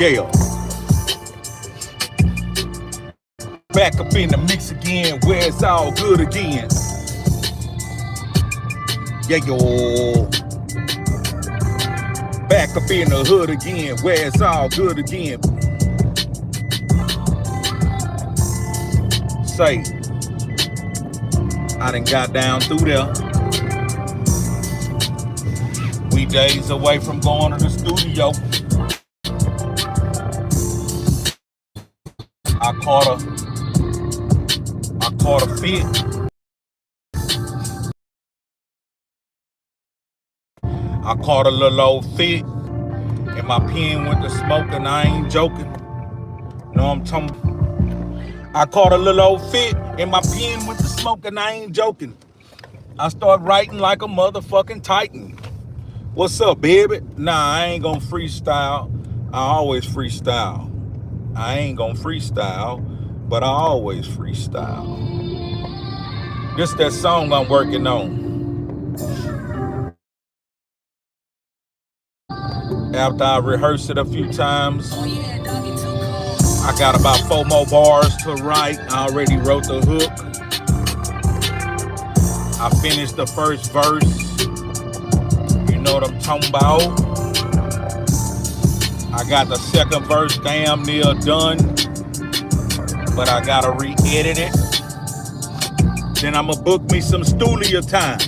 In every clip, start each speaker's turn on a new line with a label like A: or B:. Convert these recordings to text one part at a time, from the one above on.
A: Yeah. Back up in the mix again, where it's all good again. Yeah, yo. Back up in the hood again, where it's all good again. Say, I done got down through there. We days away from going to the studio. I caught a fit. I caught a little old fit, and my pen went to smoke, and I ain't joking. You know what I'm talking about? I caught a little old fit, and my pen went to smoke, and I ain't joking. I start writing like a motherfucking titan. What's up, baby? Nah, I ain't gonna freestyle. I always freestyle. I ain't gonna freestyle, but I always freestyle. This that song I'm working on. After I rehearsed it a few times, I got about 4 more bars to write. I already wrote the hook. I finished the first verse. You know what I'm talking about? I got the second verse damn near done, but I gotta re-edit it. Then I'ma book me some studio time.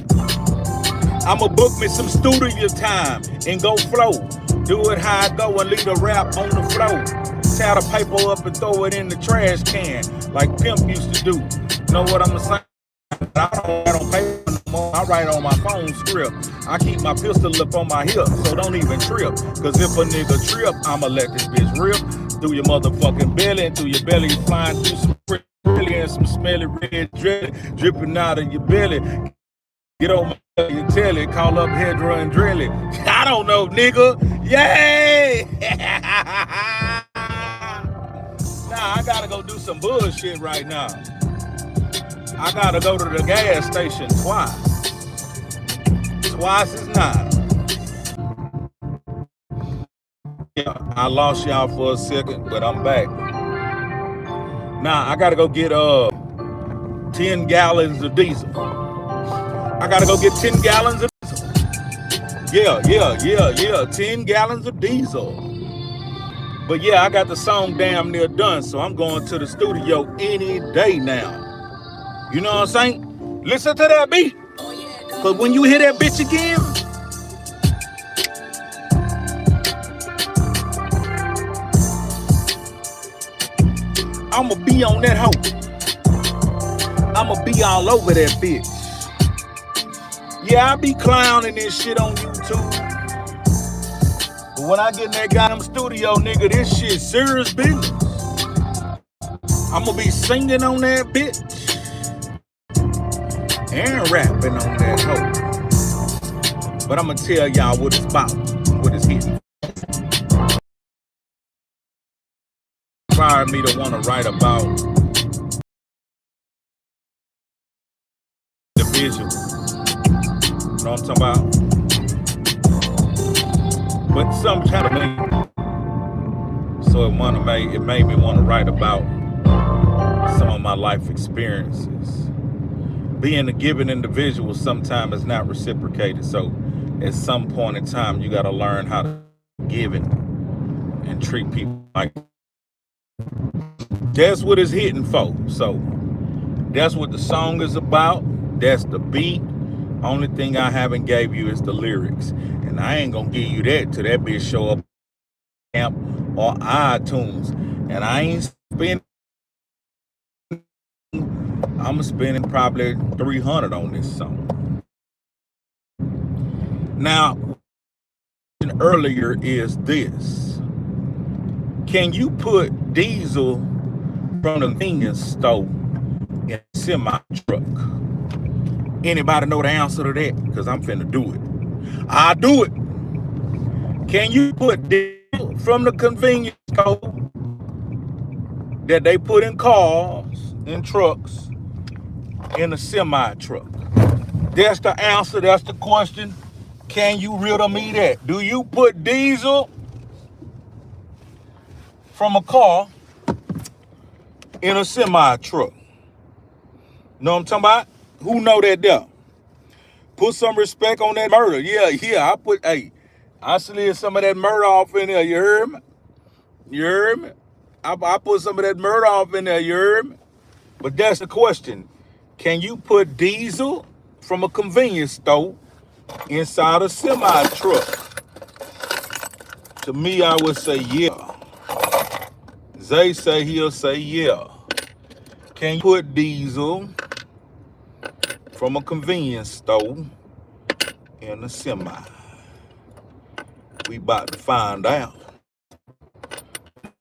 A: I'ma book me some studio time and go flow. Do it how I go and leave the rap on the floor. Tear the paper up and throw it in the trash can like Pimp used to do. Know what I'm saying? I don't write on paper no more. I write on my phone script. I keep my pistol up on my hip, so don't even trip. Cause if a nigga trip, I'ma let this bitch rip through your motherfucking belly, and through your belly you flying through some really and some smelly red jelly dripping out of your belly. Get on my you tell it, call up Hedra and drill it. I don't know, nigga. Yay! Nah, I gotta go do some bullshit right now. I gotta go to the gas station twice. Twice is 9. Yeah, I lost y'all for a second, but I'm back. Nah, I gotta go get 10 gallons of diesel. I gotta go get 10 gallons of diesel. Yeah, 10 gallons of diesel. But yeah, I got the song damn near done, so I'm going to the studio any day now. You know what I'm saying? Listen to that beat. Cause when you hear that bitch again, I'ma be on that hoe. I'ma be all over that bitch. Yeah, I be clowning this shit on YouTube. But when I get in that goddamn studio, nigga, this shit serious business. I'ma be singing on that bitch. And rapping on that hoe. But I'ma tell y'all what it's about. What it's hitting. Inspired me to want to write about the visual. You know what I'm talking about? But some kind of me. So it made me want to write about some of my life experiences. Being a giving individual sometimes is not reciprocated. So at some point in time, you got to learn how to give it and treat people like that. That's what it's hitting for. So that's what the song is about. That's the beat. Only thing I haven't gave you is the lyrics. And I ain't gonna give you that till that bitch show up on Amp or iTunes. And I ain't spending, I'm spending probably $300 on this song. Now, earlier is this. Can you put diesel from the convenience store in a semi truck? Anybody know the answer to that? Because I'm finna do it. I'll do it. Can you put diesel from the convenience store that they put in cars and trucks in a semi truck? That's the answer. That's the question. Can you riddle me that? Do you put diesel from a car in a semi truck. Know what I'm talking about? Who know that there? Put some respect on that murder. Yeah. I slid some of that murder off in there. You heard me? You heard me? I put some of that murder off in there. You heard me? But that's the question. Can you put diesel from a convenience store inside a semi truck? To me, I would say yeah. Zay say he'll say yeah. Can you put diesel from a convenience store in a semi? We about to find out.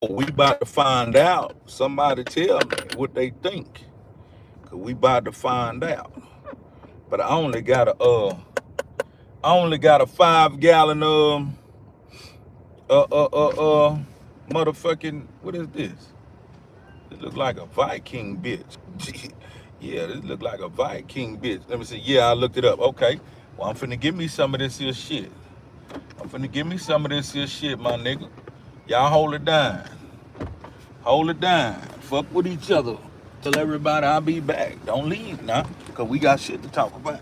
A: We about to find out. Somebody tell me what they think. Cause we about to find out. But I only got a 5-gallon motherfucking, what is this? It look like a Viking bitch. Yeah, this look like a Viking bitch. Let me see. Yeah, I looked it up. Okay. Well, I'm finna give me some of this here shit. My nigga. Y'all hold it down. Hold it down. Fuck with each other. Tell everybody I'll be back. Don't leave now, because we got shit to talk about.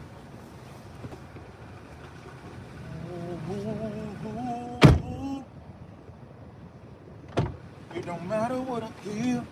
A: It don't matter what I feel.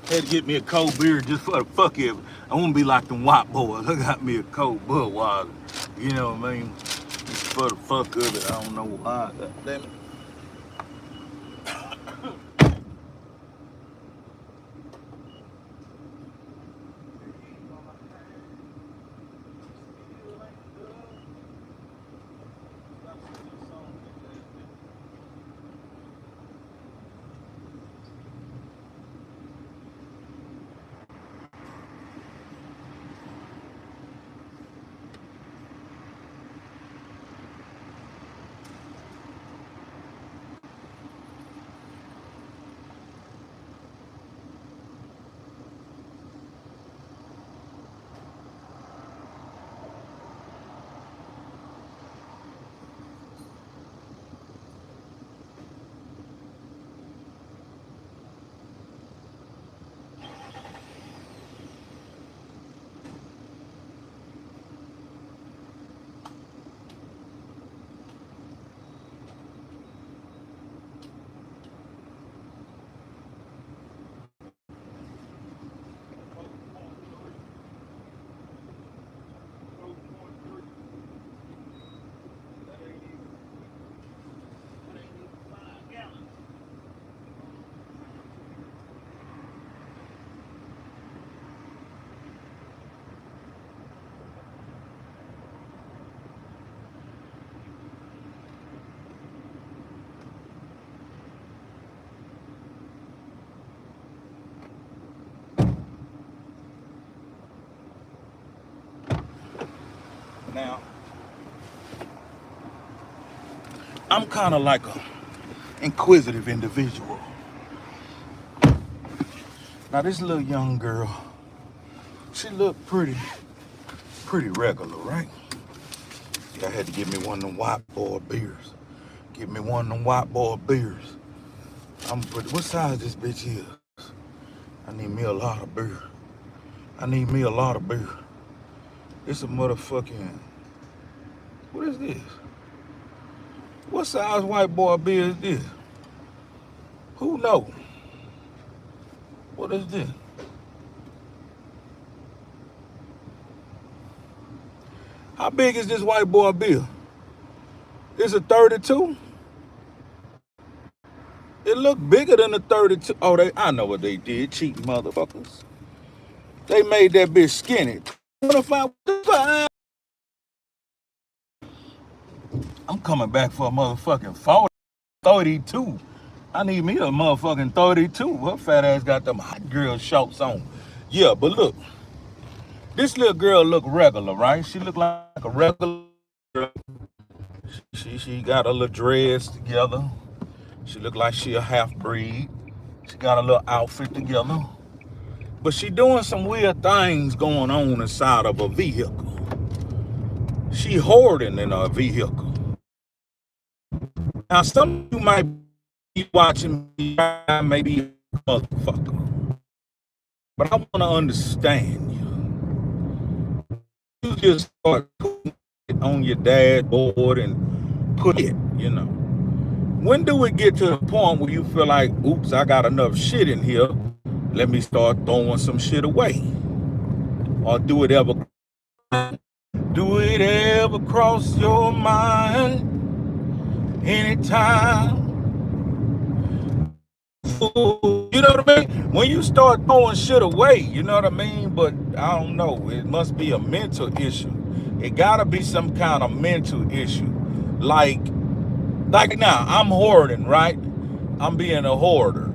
A: Had to get me a cold beer just for the fuck it. I won't be like them white boys. I got me a cold Budweiser. You know what I mean? Just for the fuck of it. I don't know why. Damn it. Now, I'm kind of like a inquisitive individual. Now this little young girl, she looked pretty regular, right? I had to give me one of them white boy beers. Give me one of them white boy beers. What size this bitch is? I need me a lot of beer. I need me a lot of beer. It's a motherfucking, what is this? What size white boy beer is this? Who knows? What is this? How big is this white boy beer? It's a 32? It looked bigger than a 32. Oh, I know what they did, cheating motherfuckers. They made that bitch skinny. 25. I'm coming back for a motherfucking 32. I need me a motherfucking 32. Her fat ass got them hot girl shorts on. Yeah, but look, this little girl look regular, right? She look like a regular girl. She got a little dress together. She look like she a half breed. She got a little outfit together. But she doing some weird things going on inside of a vehicle. She hoarding in a vehicle. Now some of you might be watching me, maybe a motherfucker. But I want to understand you. You just start putting it on your dashboard and put it, you know. When do we get to the point where you feel like, oops, I got enough shit in here. Let me start throwing some shit away. Or do it ever cross your mind anytime? You know what I mean? When you start throwing shit away, you know what I mean? But I don't know. It must be a mental issue. It gotta be some kind of mental issue. Like now, I'm hoarding, right? I'm being a hoarder.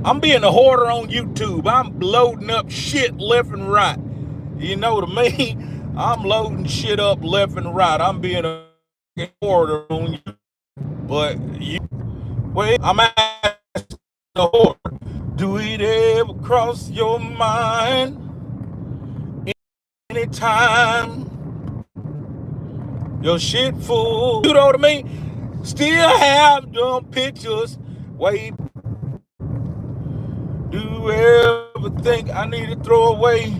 A: I'm being a hoarder on YouTube. I'm loading up shit left and right. You know what I mean? I'm loading shit up left and right. I'm being a hoarder on YouTube. But I'm asking the hoarder. Do it ever cross your mind anytime your shit full? You know what I mean? Still have them pictures. Wait. Do you ever think I need to throw away?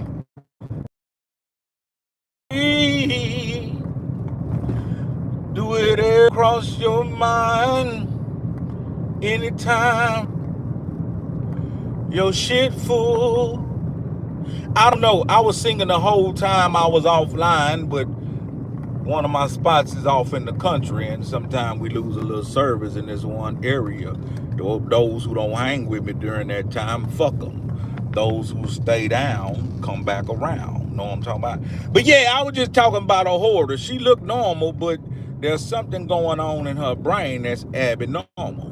A: Do it ever cross your mind anytime your shit full? I don't know. I was singing the whole time I was offline, but one of my spots is off in the country, and sometimes we lose a little service in this one area. Those who don't hang with me during that time, fuck them. Those who stay down, come back around. Know what I'm talking about? But yeah, I was just talking about a hoarder. She looked normal, but there's something going on in her brain that's abnormal.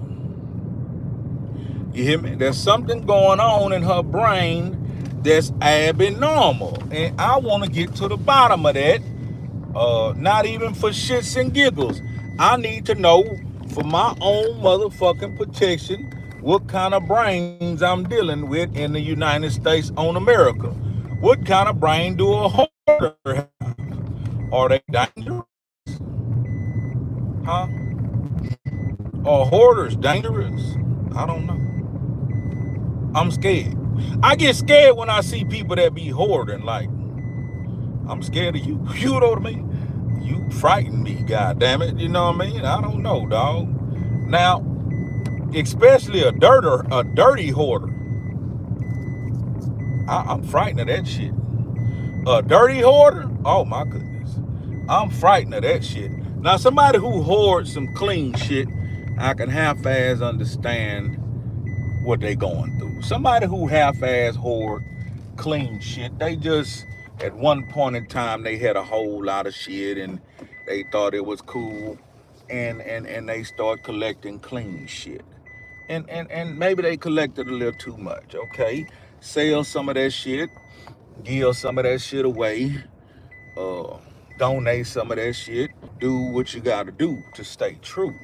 A: You hear me? There's something going on in her brain that's abnormal. And I want to get to the bottom of that. Not even for shits and giggles. I need to know for my own motherfucking protection what kind of brains I'm dealing with in the United States on America. What kind of brain do a hoarder have? Are they dangerous? Huh? Are hoarders dangerous? I don't know. I'm scared. I get scared when I see people that be hoarding. Like, I'm scared of you. You know what I mean? You frighten me, goddammit. You know what I mean? I don't know, dog. Now, especially a dirty hoarder. I'm frightened of that shit. A dirty hoarder? Oh my goodness. I'm frightened of that shit. Now, somebody who hoards some clean shit, I can half-ass understand what they going through. Somebody who half-ass hoard clean shit, they just, at one point in time, they had a whole lot of shit and they thought it was cool, and they start collecting clean shit. And maybe they collected a little too much, okay? Sell some of that shit, give some of that shit away, donate some of that shit. Do what you gotta do to stay true.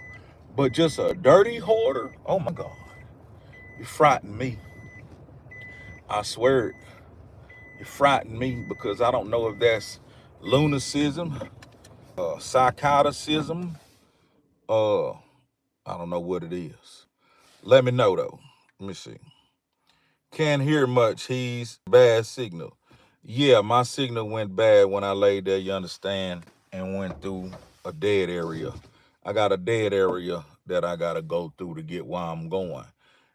A: But just a dirty hoarder, oh my God. You frighten me. I swear it. You frighten me because I don't know if that's lunacism, psychoticism, I don't know what it is. Let me know though. Let me see. Can't hear much. He's bad signal. Yeah, my signal went bad when I laid there, you understand, and went through a dead area. I got a dead area that I gotta go through to get where I'm going.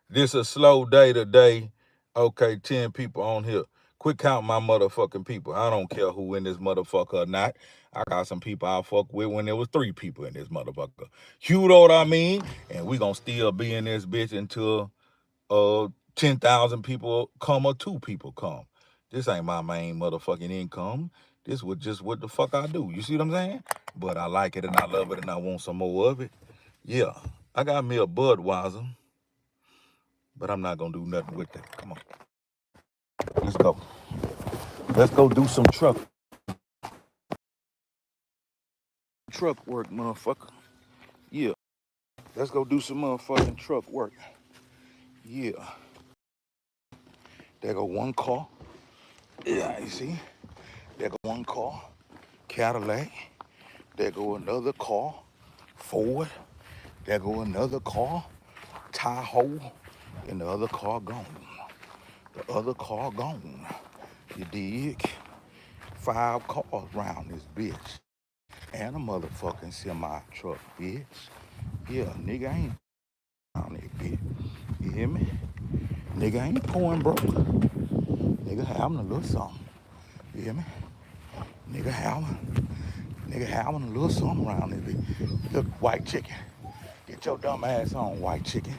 A: This a slow day today. Okay, 10 people on here. Quit counting my motherfucking people. I don't care who in this motherfucker or not. I got some people I fuck with when there was 3 people in this motherfucker. You know what I mean? And we gonna still be in this bitch until 10,000 people come or 2 people come. This ain't my main motherfucking income. This was just what the fuck I do. You see what I'm saying? But I like it and I love it and I want some more of it. Yeah, I got me a Budweiser, but I'm not gonna do nothing with that. Come on, let's go. Let's go do some truck work, motherfucker. Yeah, let's go do some motherfucking truck work. Yeah, there go one car. Yeah, you see? There go one car, Cadillac. There go another car, Ford. There go another car, Tahoe. And the other car gone. The other car gone. You dig? 5 cars around this bitch. And a motherfucking semi truck, bitch. Yeah, nigga ain't on that bitch. You hear me? Nigga ain't pouring broke. Nigga having a little something. You hear me? Nigga having a little something around this bitch. Look, white chicken. Get your dumb ass on, white chicken.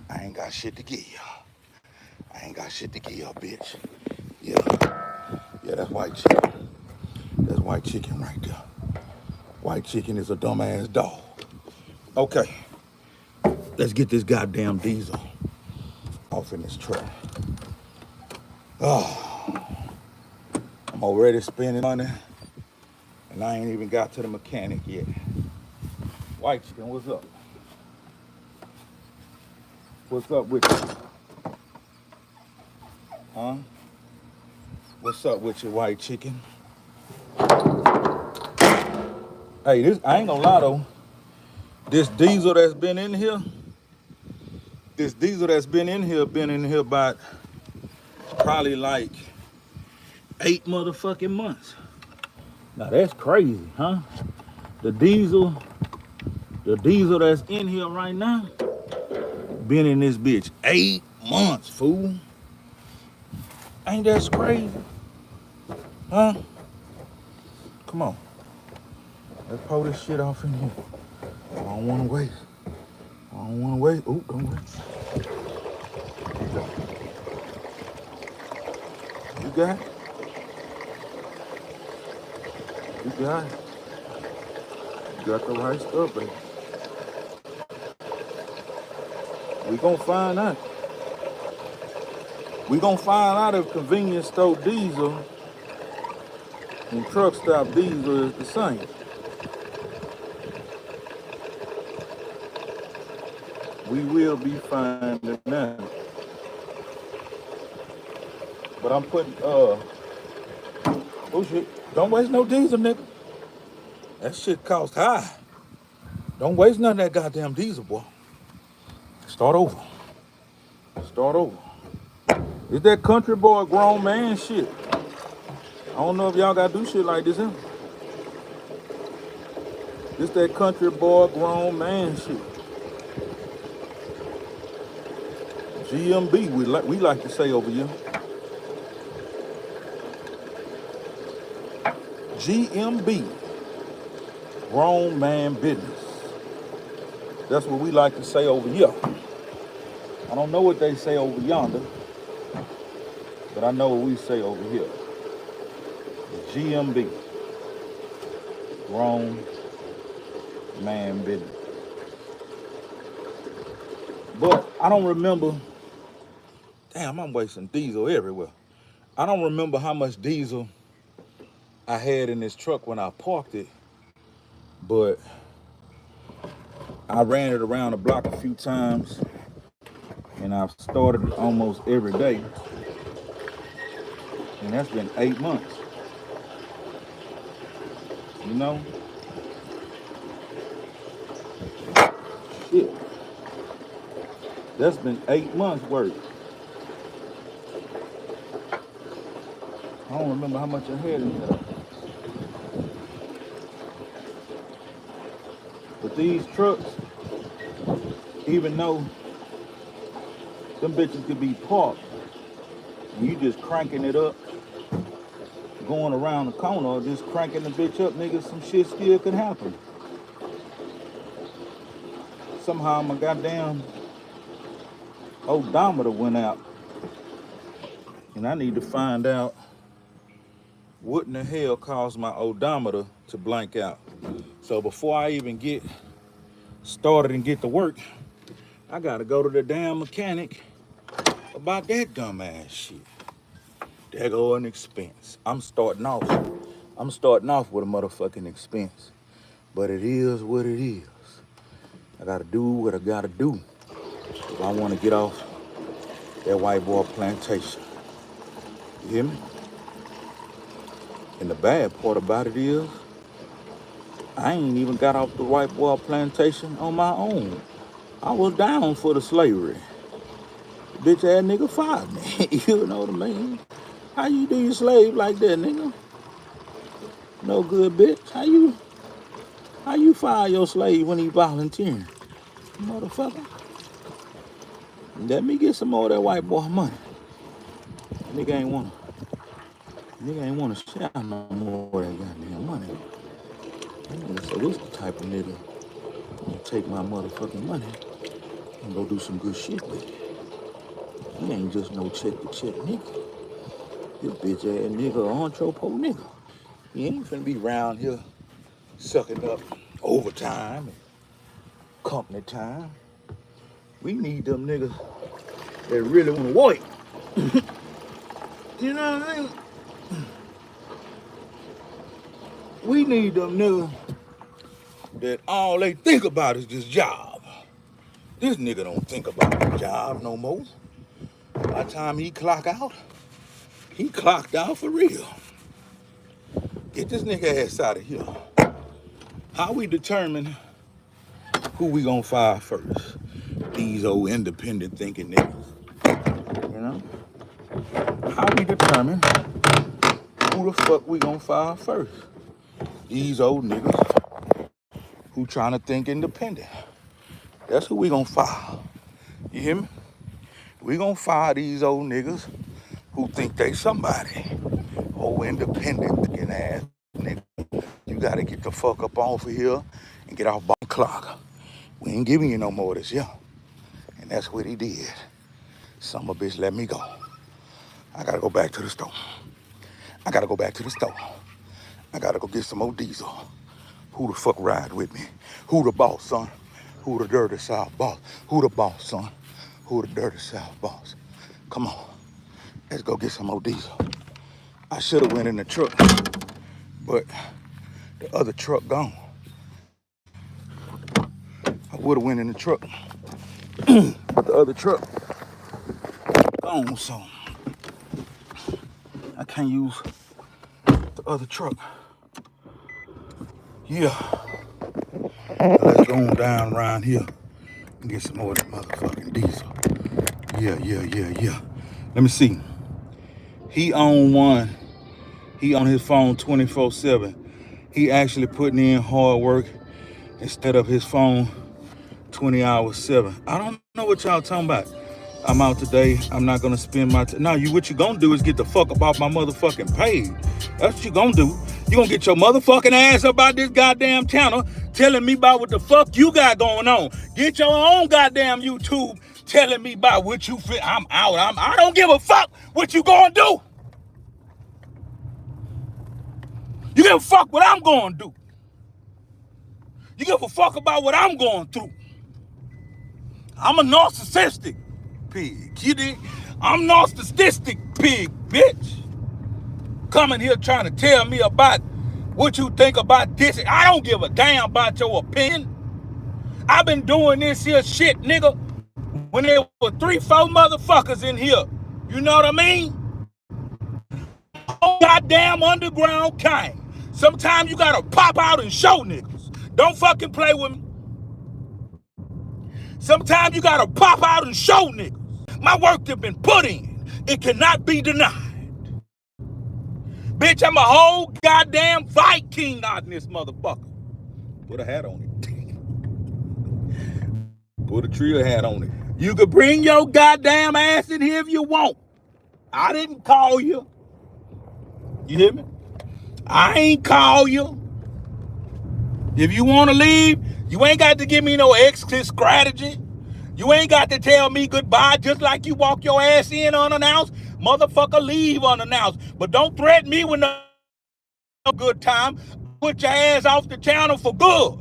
A: I ain't got shit to give you. I ain't got shit to give you, bitch. Yeah, that's white chicken. That's white chicken right there. White chicken is a dumbass dog. Okay, let's get this goddamn diesel off in this truck. Oh, I'm already spending money, and I ain't even got to the mechanic yet. White chicken, what's up? What's up with you? Huh? What's up with your white chicken? Hey, this, I ain't gonna lie though. This diesel that's been in here, been in here about probably like 8 motherfucking months. Now that's crazy, huh? The diesel that's in here right now, been in this bitch 8 months, fool. Ain't that crazy? Huh? Come on. Let's pull this shit off in here. I don't wanna wait. Ooh, don't wait. You got it? You got it. You got the right stuff, baby. We gonna find out. We gonna find out if convenience store diesel and truck stop diesel is the same. We will be finding out. But I'm putting oh shit. Don't waste no diesel, nigga. That shit cost high. Don't waste none of that goddamn diesel, boy. Start over. It's that country boy grown man shit. I don't know if y'all gotta do shit like this, huh? It's that country boy grown man shit. GMB, we like to say over here. GMB, grown man business. That's what we like to say over here. I don't know what they say over yonder, but I know what we say over here. GMB, grown man business. But I don't remember, damn, I'm wasting diesel everywhere. I don't remember how much diesel I had in this truck when I parked it, but I ran it around the block a few times, and I've started it almost every day, and that's been 8 months. You know? Shit. That's been 8 months worth. I don't remember how much I had in there. But these trucks, even though them bitches could be parked, and you just cranking it up, going around the corner, or just cranking the bitch up, nigga, some shit still could happen. Somehow my goddamn odometer went out, and I need to find out what in the hell caused my odometer to blank out. So before I even get started and get to work, I gotta go to the damn mechanic about that dumbass shit. There go an expense. I'm starting off with a motherfucking expense. But it is what it is. I gotta do what I gotta do if I wanna get off that white boy plantation. You hear me? And the bad part about it is, I ain't even got off the white boy plantation on my own. I was down for the slavery. The bitch ass nigga fired me. You know what I mean? How you do your slave like that, nigga? No good, bitch. How you fire your slave when he volunteering? Motherfucker. Let me get some more of that white boy money. Nigga ain't wanna share no more of that goddamn money. So this the type of nigga gonna take my motherfucking money and go do some good shit with it. He ain't just no check to check nigga. This bitch ass nigga, entrepot nigga. He ain't finna be round here sucking up overtime and company time. We need them niggas that really wanna work. You know what I mean? We need them niggas that all they think about is this job. This nigga don't think about the job no more. By the time he clock out, he clocked out for real. Get this nigga ass out of here. How we determine who we gonna fire first? These old independent thinking niggas. You know? How we determine who the fuck we gonna fire first? These old niggas who trying to think independent. That's who we gonna fire. You hear me? We gonna fire these old niggas who think they somebody. Old independent thinking ass nigga. You gotta get the fuck up off of here and get off by the clock. We ain't giving you no more this year. And that's what he did. Son of a bitch let me go. I gotta go back to the store. I gotta go get some more diesel. Who the fuck ride with me? Who the boss, son? Who the dirty South boss? Who the boss, son? Who the dirty South boss? Come on, let's go get some more diesel. I should have went in the truck, but the other truck gone. I would have went in the truck, but the other truck gone, so I can't use the other truck. Yeah, let's go on down around here and get some more of that motherfucking diesel. Yeah. Let me see. He on one. He on his phone 24/7. He actually putting in hard work instead of his phone 20 hours 7. I don't know what y'all talking about. I'm out today. I'm not gonna spend my time. No, what you gonna do is get the fuck up off my motherfucking page. That's what you gonna do. You gonna get your motherfucking ass up out this goddamn channel telling me about what the fuck you got going on. Get your own goddamn YouTube telling me about what you feel. I'm out. I don't give a fuck what you gonna do. You give a fuck what I'm gonna do. You give a fuck about what I'm going through. I'm a narcissistic pig. You dig? I'm narcissistic pig, bitch. coming here trying to tell me about what you think about this. I don't give a damn about your opinion. I've been doing this here shit, nigga, when there were 3-4 motherfuckers in here. You know what I mean? Goddamn underground kind. Sometimes you gotta pop out and show niggas. Don't fucking play with me. Sometimes you gotta pop out and show niggas. My work has been put in. It cannot be denied. Bitch, I'm a whole goddamn Viking out in this motherfucker. Put a hat on it. Put a Trill hat on it. You can bring your goddamn ass in here if you want. I didn't call you. You hear me? I ain't call you. If you want to leave, you ain't got to give me no exit strategy. You ain't got to tell me goodbye just like you walk your ass in unannounced. Motherfucker, leave unannounced. But don't threaten me with no good time. Put your ass off the channel for good.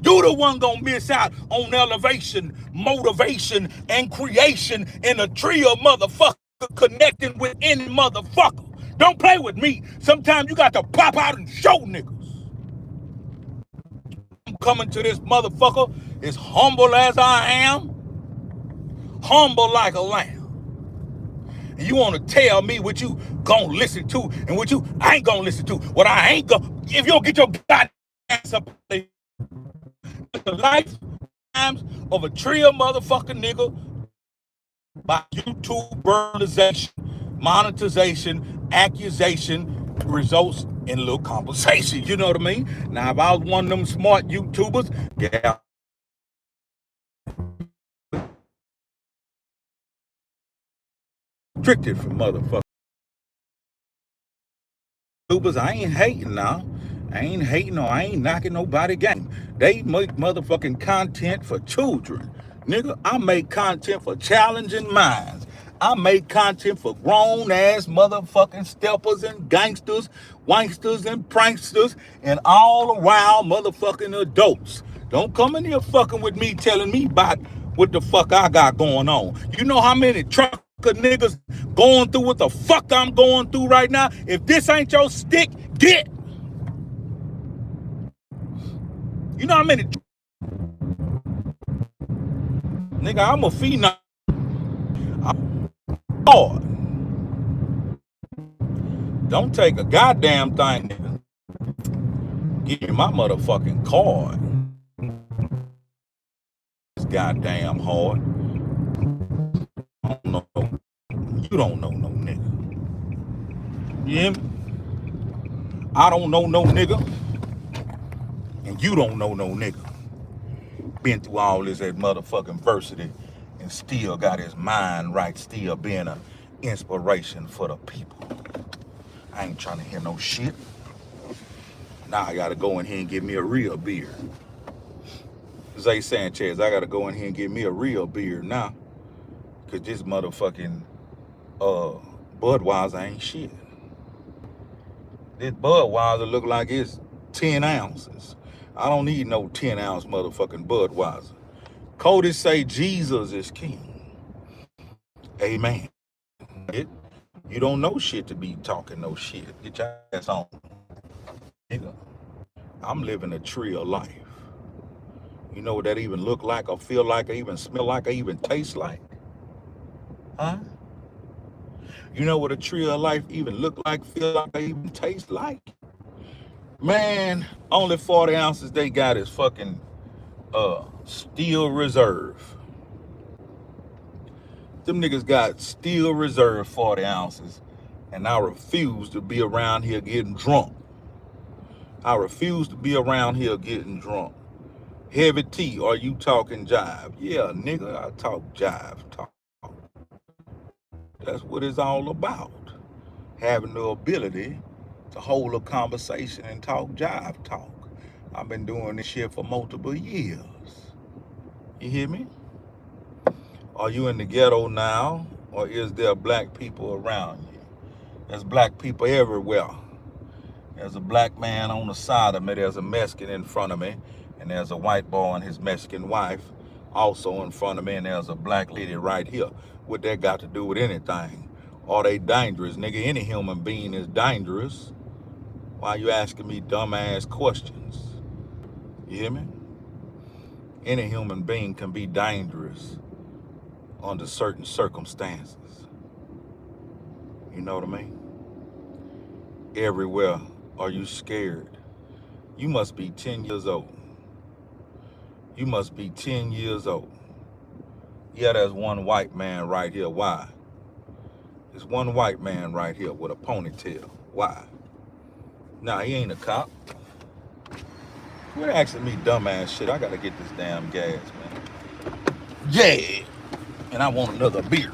A: You the one gonna miss out on elevation, motivation, and creation in a trio motherfucker connecting with any motherfucker. Don't play with me. Sometimes you got to pop out and show niggas. I'm coming to this motherfucker as humble as I am. Humble like a lamb. And you want to tell me what you gonna listen to and what you ain't gonna listen to. What I ain't gonna, if you don't get your goddamn ass up, the lifetimes of a trio motherfucking nigga by YouTube monetization, accusation results in a little compensation. You know what I mean? Now, if I was one of them smart YouTubers, yeah. Restricted from motherfuckers. YouTubers, I ain't hating now. I ain't hating or I ain't knocking nobody game. They make motherfucking content for children. Nigga, I make content for challenging minds. I make content for grown-ass motherfucking steppers and gangsters, wanksters and pranksters, and all around motherfucking adults. Don't come in here fucking with me telling me about what the fuck I got going on. You know how many trucker niggas going through what the fuck I'm going through right now? If this ain't your stick, get. You know how many? Nigga, I'm a phenom. I'm hard. Don't take a goddamn thing, nigga. Give me my motherfucking card. It's goddamn hard. I don't know. You don't know no nigga. You hear me? I don't know no nigga. And you don't know no nigga. Been through all this at motherfucking adversity and still got his mind right, still being an inspiration for the people. I ain't trying to hear no shit. Now I gotta go in here and get me a real beer. Zay Sanchez, I gotta go in here and get me a real beer now. Cause this motherfucking Budweiser ain't shit. This Budweiser look like it's 10 ounces. I don't need no 10-ounce motherfucking Budweiser. Cody say Jesus is king. Amen. You don't know shit to be talking no shit. Get your ass on. Nigga, I'm living a Trill life. You know what that even look like or feel like or even smell like or even taste like? Huh? You know what a Trill life even look like, feel like, or even taste like? Man, only 40 ounces they got is fucking Steel Reserve. Them niggas got Steel Reserve 40 ounces, and I refuse to be around here getting drunk. I refuse to be around here getting drunk. Heavy T, are you talking jive? Yeah, nigga, I talk jive talk. That's what it's all about. Having the ability to hold a conversation and talk jive talk. I've been doing this shit for multiple years. You hear me? Are you in the ghetto now, or is there black people around you? There's black people everywhere. There's a black man on the side of me, there's a Mexican in front of me, and there's a white boy and his Mexican wife also in front of me, and there's a black lady right here. What that got to do with anything? Are they dangerous? Nigga, any human being is dangerous. Why are you asking me dumbass questions? You hear me? Any human being can be dangerous under certain circumstances. You know what I mean? Everywhere. Are you scared? You must be 10 years old. You must be 10 years old. Yeah, there's one white man right here. Why? There's one white man right here with a ponytail. Why? Nah, he ain't a cop. Quit asking me dumbass shit. I gotta get this damn gas, man. Yeah! And I want another beer.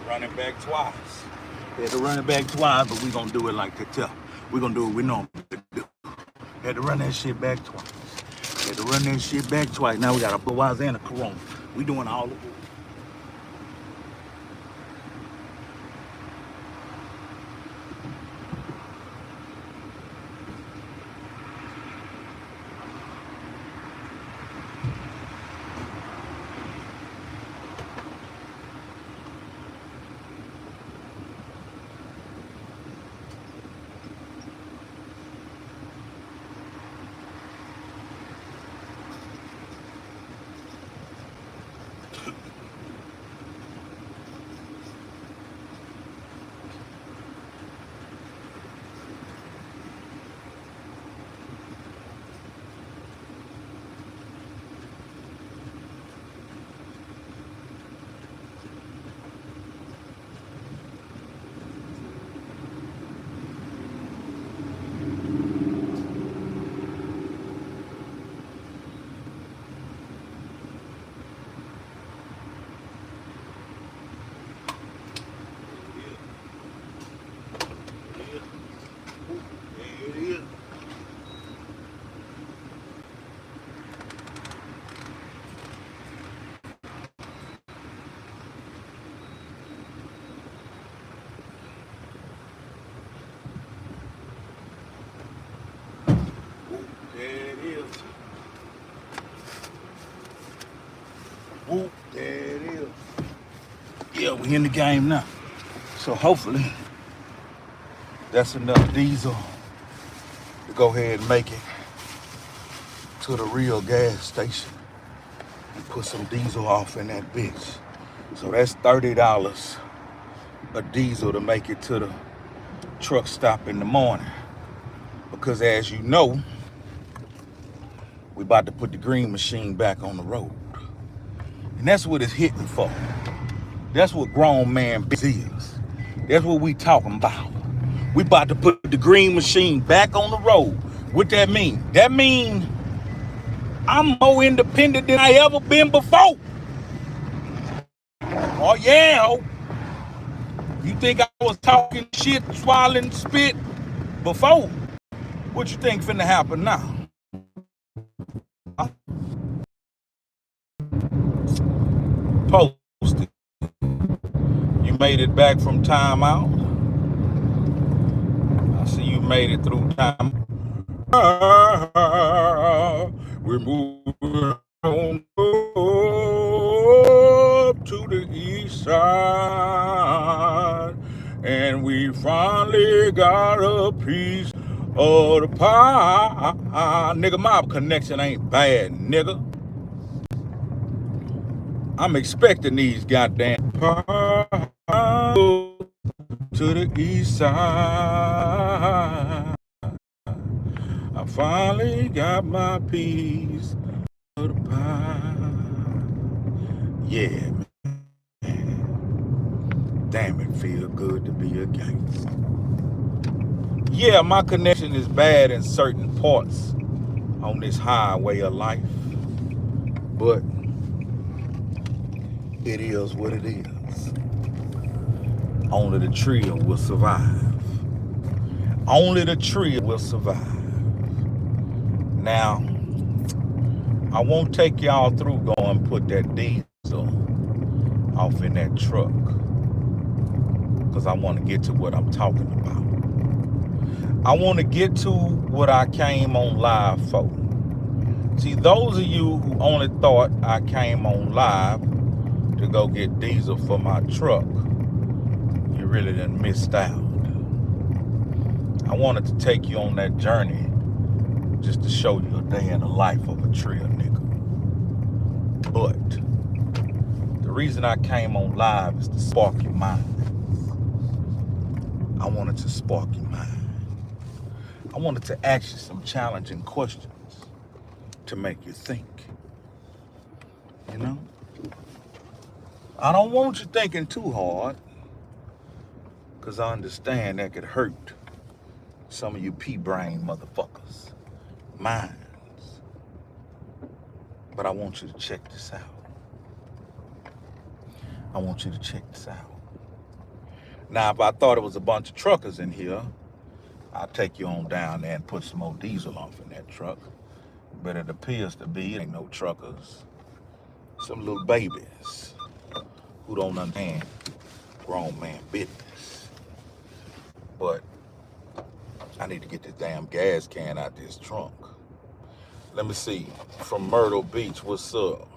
A: Run it back twice. Had to run it back twice, but we gonna do it like that. We gonna do it we normally do. Had to run that shit back twice. Had to run that shit back twice. Now we got a Budweiser and a Corona. We doing all of it. Whoop, there it is. Yeah, we in the game now. So hopefully that's enough diesel to go ahead and make it to the real gas station and put some diesel off in that bitch. So that's $30 a diesel to make it to the truck stop in the morning. Because as you know, we about to put the green machine back on the road. And that's what it's hitting for. That's what grown man business is. That's what we talking about. We about to put the green machine back on the road. What that mean? That mean I'm more independent than I ever been before. Oh yeah, ho. You think I was talking shit, swallowing spit before? What you think finna happen now? Huh? Posted. You made it back from timeout. I see you made it through time. We're moving on up to the east side, and we finally got a piece of the pie. Nigga, my connection ain't bad, nigga. I'm expecting these goddamn pies to the east side. I finally got my piece of the pie. Yeah, man. Damn, it feel good to be a gangster. Yeah, my connection is bad in certain parts on this highway of life, but it is what it is. Only the Trill will survive. Only the Trill will survive. Now, I won't take y'all through going put that diesel off in that truck, because I want to get to what I'm talking about. I want to get to what I came on live for. See, those of you who only thought I came on live to go get diesel for my truck, you really done missed out. I wanted to take you on that journey just to show you a day in the life of a Trill nigga. But the reason I came on live is to spark your mind. I wanted to spark your mind. I wanted to ask you some challenging questions to make you think. You know? I don't want you thinking too hard, because I understand that could hurt some of you pea-brain motherfuckers' minds. But I want you to check this out. I want you to check this out. Now, if I thought it was a bunch of truckers in here, I'll take you on down there and put some more diesel off in that truck. But it appears to be, it ain't no truckers. Some little babies who don't understand grown man business. But I need to get this damn gas can out this trunk. Let me see. From Myrtle Beach, what's up?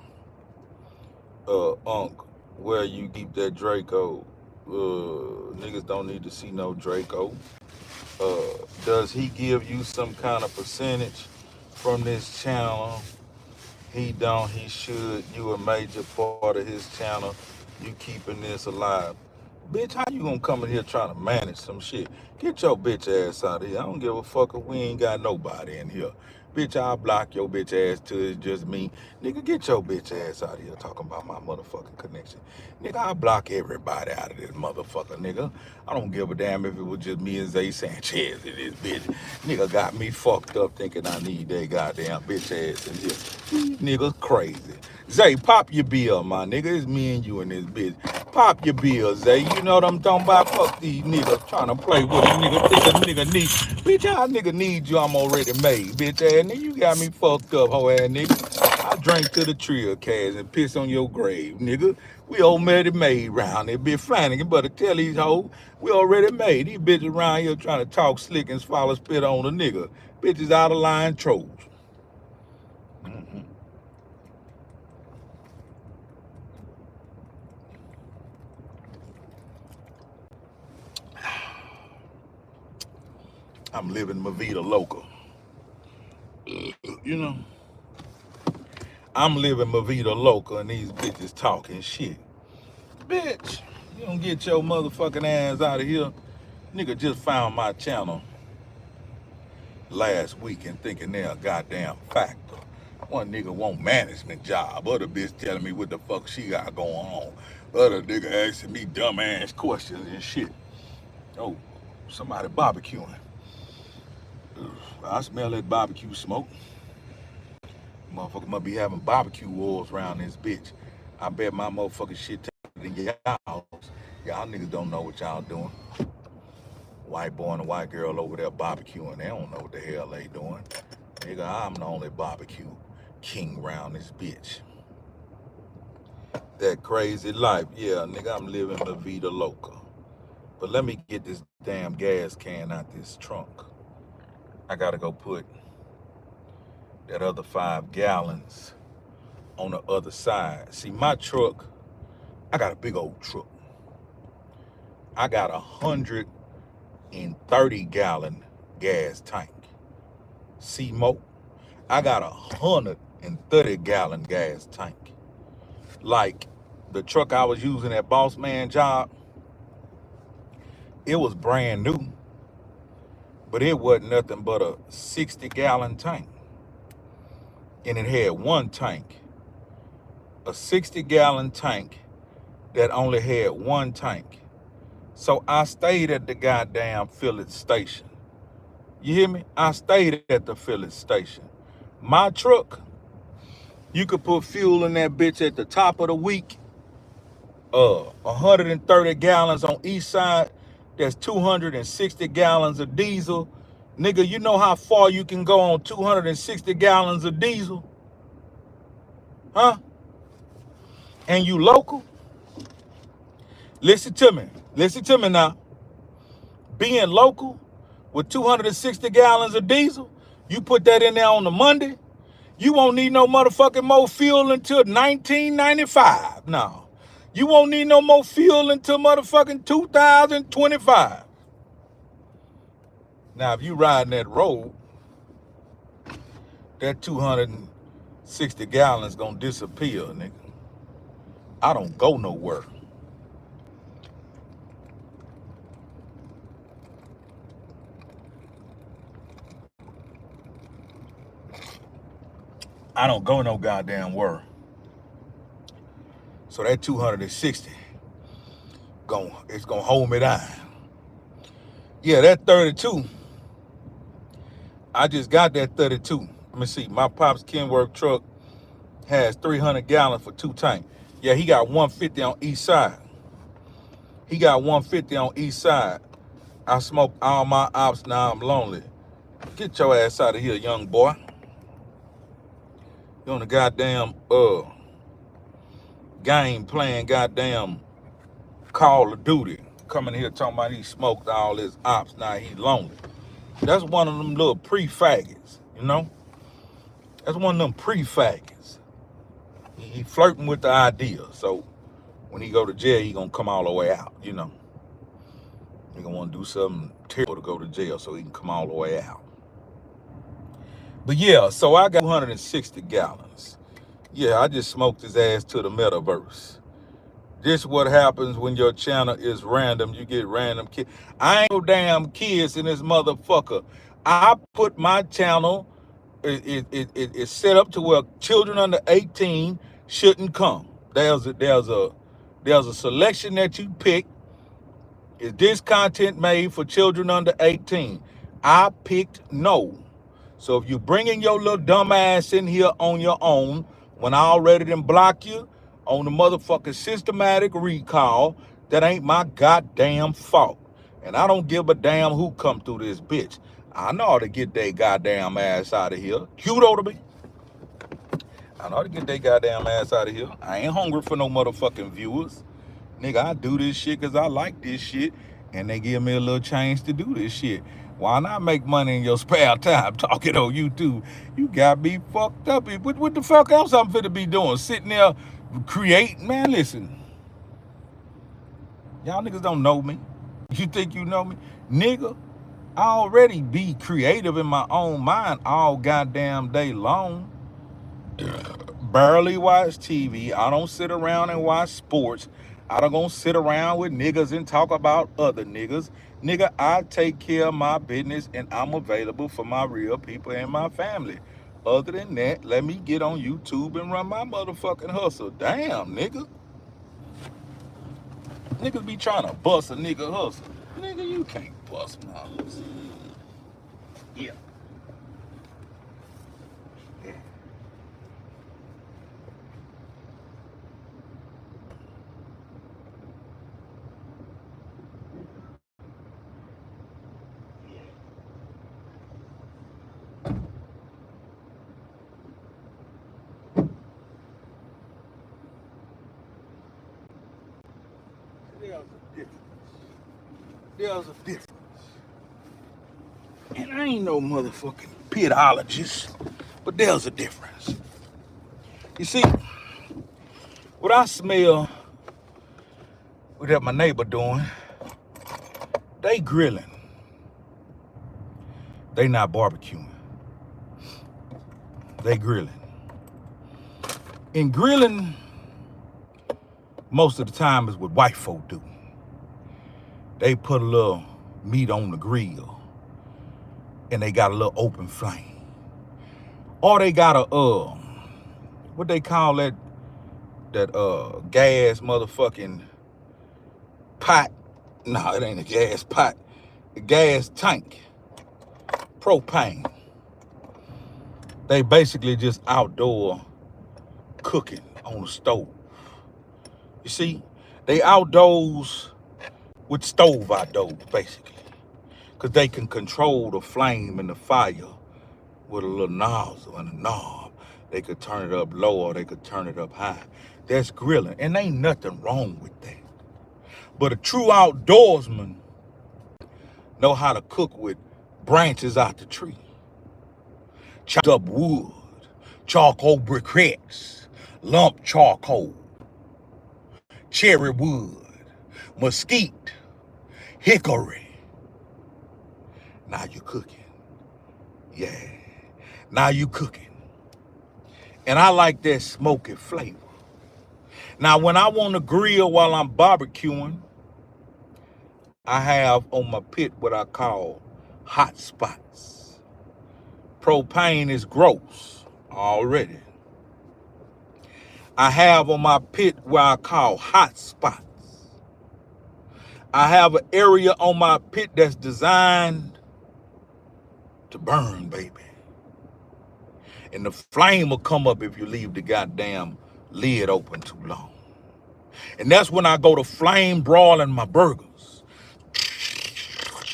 A: Unc, where you keep that Draco? Niggas don't need to see no Draco. Does he give you some kind of percentage from this channel? He don't, he should. You a major part of his channel. You keeping this alive. Bitch, how you gonna come in here trying to manage some shit? Get your bitch ass out of here. I don't give a fuck if we ain't got nobody in here. Bitch, I'll block your bitch ass till it's just me. Nigga, get your bitch ass out of here talking about my motherfucking connection. Nigga, I'll block everybody out of this motherfucker, nigga. I don't give a damn if it was just me and Zay Sanchez in this bitch. Nigga got me fucked up thinking I need that goddamn bitch ass in here. Niggas crazy. Zay, pop your bill, my nigga. It's me and you in this bitch. Pop your bill, Zay. You know what I'm talking about? Fuck these niggas trying to play with a nigga. Think a nigga need. Bitch, how nigga need you? I'm already made. Bitch ass nigga, you got me fucked up, hoe ass nigga. I drank to the Trill cast and piss on your grave, nigga. We already made round there. Bitch Flanagan, but to tell these hoes, we already made. These bitches around here trying to talk slick and swallow spit on a nigga. Bitches out of line trolls. I'm living my vida loca. You know, I'm living my vida loca and these bitches talking shit. Bitch, you don't get your motherfucking ass out of here. Nigga just found my channel last week and thinking they're a goddamn factor. One nigga want management job. Other bitch telling me what the fuck she got going on. Other nigga asking me dumbass questions and shit. Oh, somebody barbecuing. I smell that barbecue smoke. Motherfucker must be having barbecue wars around this bitch. I bet my motherfucking shit than y'all. Y'all niggas don't know what y'all doing. White boy and a white girl over there barbecuing. They don't know what the hell they doing. Nigga, I'm the only barbecue king around this bitch. That crazy life. Yeah, nigga, I'm living La Vida Loca. But let me get this damn gas can out this trunk. I gotta go put that other 5 gallons on the other side. See, my truck, I got a big old truck. I got 130-gallon gas tank. See, Mo, I got 130-gallon gas tank. Like the truck I was using at Boss Man job, it was brand new, but it wasn't nothing but a 60-gallon tank. And it had one tank, a 60-gallon tank that only had one tank. So I stayed at the goddamn filling station. You hear me? I stayed at the filling station. My truck, you could put fuel in that bitch at the top of the week. 130 gallons on each side. That's 260 gallons of diesel. Nigga, you know how far you can go on 260 gallons of diesel? Huh? And you local? Listen to me. Listen to me now. Being local with 260 gallons of diesel, you put that in there on the Monday, you won't need no motherfucking more fuel until 1995. No. You won't need no more fuel until motherfucking 2025. Now, if you riding that road, that 260 gallons gonna disappear, nigga. I don't go nowhere. I don't go no goddamn where. So that 260 it's gonna hold me down. Yeah, that 32. I just got that 32. Let me see. My pop's Kenworth truck has 300 gallons for 2 tanks. Yeah, he got 150 on each side. He got 150 on each side. I smoke all my ops, now I'm lonely. Get your ass out of here, young boy. You on the goddamn game playing goddamn Call of Duty. Coming here talking about he smoked all his ops, now he lonely. That's one of them little pre-faggots, you know? That's one of them pre-faggots. He flirting with the idea. So when he go to jail, he gonna come all the way out, you know? He gonna wanna do something terrible to go to jail so he can come all the way out. But yeah, so I got 260 gallons. Yeah, I just smoked his ass to the metaverse. This what happens when your channel is random. You get random kids. I ain't no damn kids in this motherfucker. I put my channel, it's set up to where children under 18 shouldn't come. There's a selection that you pick. Is this content made for children under 18? I picked no. So if you bringing your little dumb ass in here on your own, when I already done block you on the motherfucking systematic recall, that ain't my goddamn fault. And I don't give a damn who come through this bitch. I know how to get their goddamn ass out of here. Cute to me. I know how to get their goddamn ass out of here. I ain't hungry for no motherfucking viewers. Nigga, I do this shit because I like this shit, and they give me a little change to do this shit. Why not make money in your spare time talking on YouTube? You got me fucked up. What the fuck else I'm finna be doing? Sitting there creating? Man, listen. Y'all niggas don't know me. You think you know me? Nigga, I already be creative in my own mind all goddamn day long. Barely watch TV. I don't sit around and watch sports. I don't gonna sit around with niggas and talk about other niggas. Nigga, I take care of my business and I'm available for my real people and my family. Other than that, let me get on YouTube and run my motherfucking hustle. Damn, nigga. Niggas be trying to bust a nigga hustle. Nigga, you can't bust my hustle. Yeah. There's a difference. And I ain't no motherfucking pitologist, but there's a difference. You see, what I smell, what my neighbor doing, they grilling. They not barbecuing. They grilling. And grilling, most of the time, is what white folk do. They put a little meat on the grill, and they got a little open flame. Or they got a, what they call that gas motherfucking pot. No, it ain't a gas pot. A gas tank. Propane. They basically just outdoor cooking on the stove. You see, they outdoors with stove outdoors, basically. Because they can control the flame and the fire with a little nozzle and a knob. They could turn it up low or they could turn it up high. That's grilling, and ain't nothing wrong with that. But a true outdoorsman know how to cook with branches out the tree. Chopped up wood, charcoal briquettes, lump charcoal, cherry wood, mesquite, hickory. Now you cooking. Yeah, now you cooking. And I like that smoky flavor. Now, when I want to grill while I'm barbecuing, I have on my pit what I call hot spots. Propane is gross already. I have on my pit where I call hot spots. I have an area on my pit that's designed to burn, baby. And the flame will come up if you leave the goddamn lid open too long. And that's when I go to flame broiling my burgers.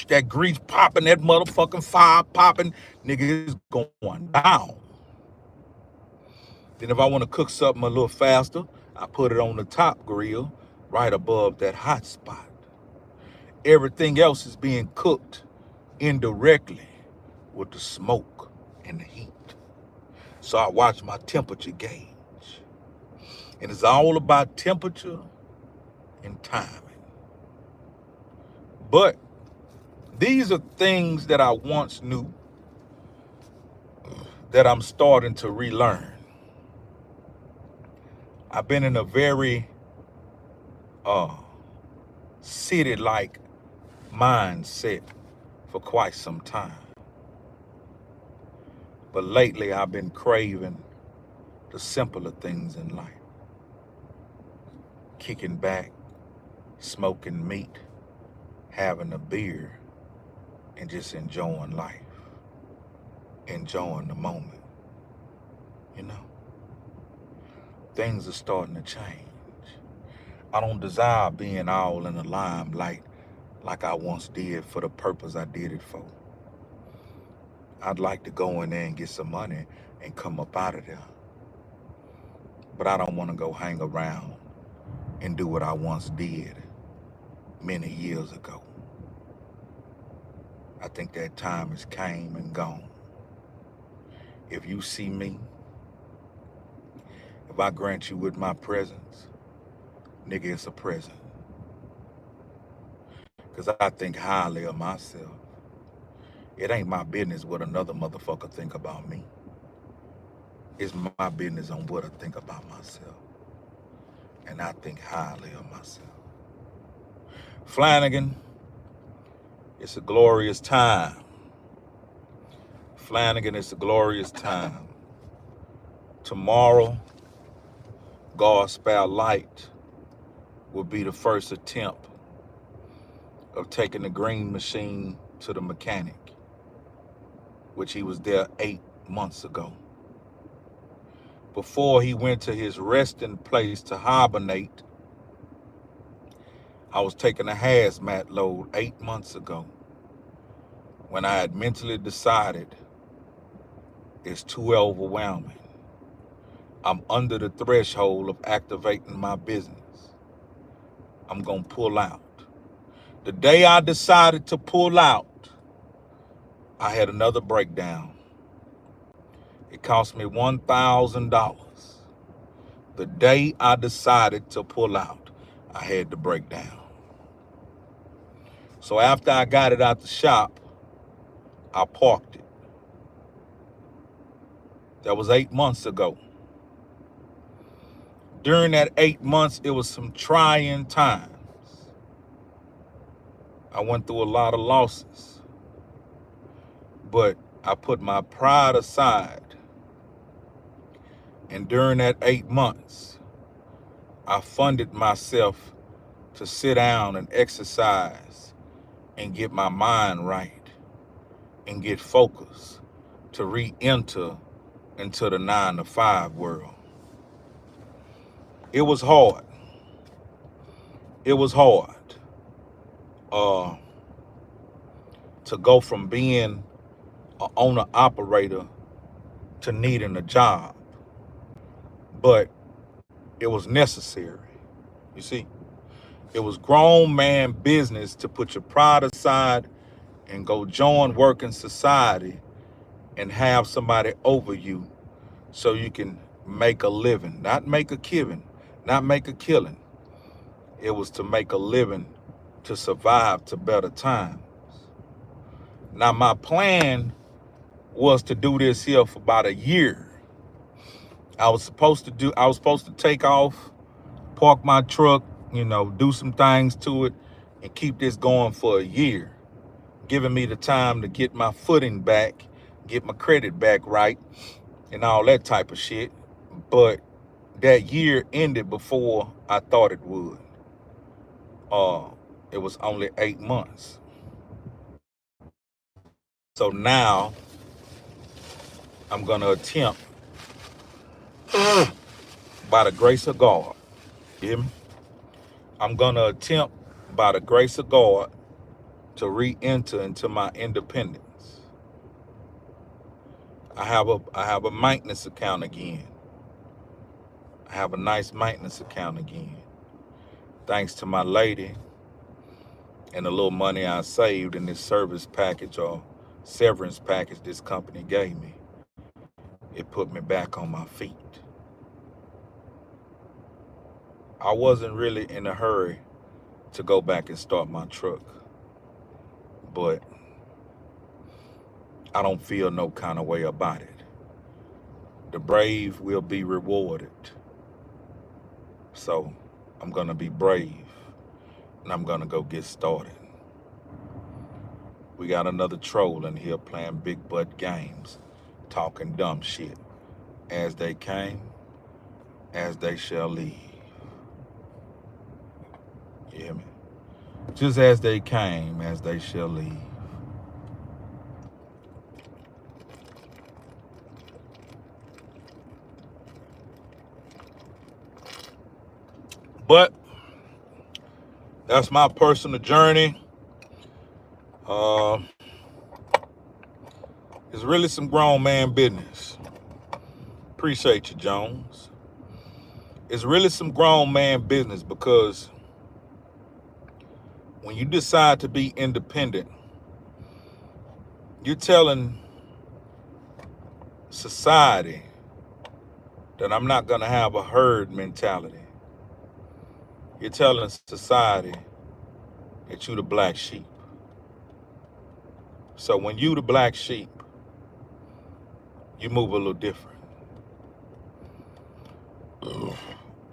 A: That grease popping, that motherfucking fire popping, nigga, is going down. Then if I want to cook something a little faster, I put it on the top grill right above that hot spot. Everything else is being cooked indirectly with the smoke and the heat. So I watch my temperature gauge. And it's all about temperature and timing. But these are things that I once knew that I'm starting to relearn. I've been in a very city-like mindset for quite some time. But lately I've been craving the simpler things in life. Kicking back, smoking meat, having a beer, and just enjoying life. Enjoying the moment. You know? Things are starting to change. I don't desire being all in the limelight like I once did for the purpose I did it for. I'd like to go in there and get some money and come up out of there. But I don't want to go hang around and do what I once did many years ago. I think that time has came and gone. If you see me, if I grant you with my presence, nigga, it's a present. Because I think highly of myself. It ain't my business what another motherfucker think about me. It's my business on what I think about myself. And I think highly of myself. Flanagan, it's a glorious time. Flanagan, it's a glorious time. Tomorrow, Gospel Light will be the first attempt of taking the green machine to the mechanic, which he was there 8 months ago. Before he went to his resting place to hibernate, I was taking a hazmat load 8 months ago when I had mentally decided it's too overwhelming. I'm under the threshold of activating my business. I'm gonna pull out. The day I decided to pull out, I had another breakdown. It cost me $1,000. The day I decided to pull out, I had the breakdown. So after I got it out the shop, I parked it. That was 8 months ago. During that 8 months, it was some trying times. I went through a lot of losses. But I put my pride aside. And during that 8 months, I funded myself to sit down and exercise and get my mind right and get focused to re-enter into the 9-to-5 world. It was hard. It was hard to go from being an owner-operator to needing a job. But it was necessary. You see, it was grown man business to put your pride aside and go join working society and have somebody over you so you can make a living, not make a killing, not make a killing. It was to make a living to survive to better times. Now, my plan was to do this here for about a year. I was supposed to take off, park my truck, do some things to it and keep this going for a year, giving me the time to get my footing back, get my credit back right, and all that type of shit. But that year ended before I thought it would. It was only 8 months. So now I'm gonna attempt, by the grace of God, you hear me? I'm gonna attempt, by the grace of God, to re-enter into my independence. I have a maintenance account again. I have a nice maintenance account again. Thanks to my lady and the little money I saved in this service package or severance package this company gave me. It put me back on my feet. I wasn't really in a hurry to go back and start my truck, but I don't feel no kind of way about it. The brave will be rewarded. So I'm gonna be brave and I'm gonna go get started. We got another troll in here playing big butt games, talking dumb shit. As they came, as they shall leave. You hear me? Just as they came, as they shall leave. But that's my personal journey. It's really some grown man business. Appreciate you, Jones. It's really some grown man business because when you decide to be independent, you're telling society that I'm not gonna have a herd mentality. You're telling society that you the black sheep. So when you the black sheep, you move a little different.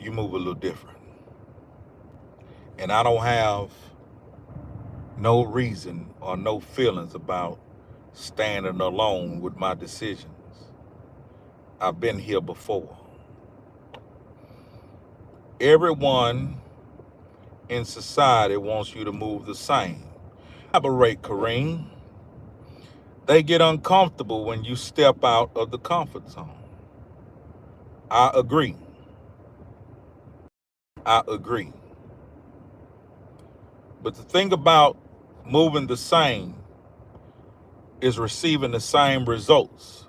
A: You move a little different. And I don't have no reason or no feelings about standing alone with my decisions. I've been here before. Everyone in society wants you to move the same. Elaborate, Kareem. They get uncomfortable when you step out of the comfort zone. I agree. I agree. But the thing about moving the same is receiving the same results.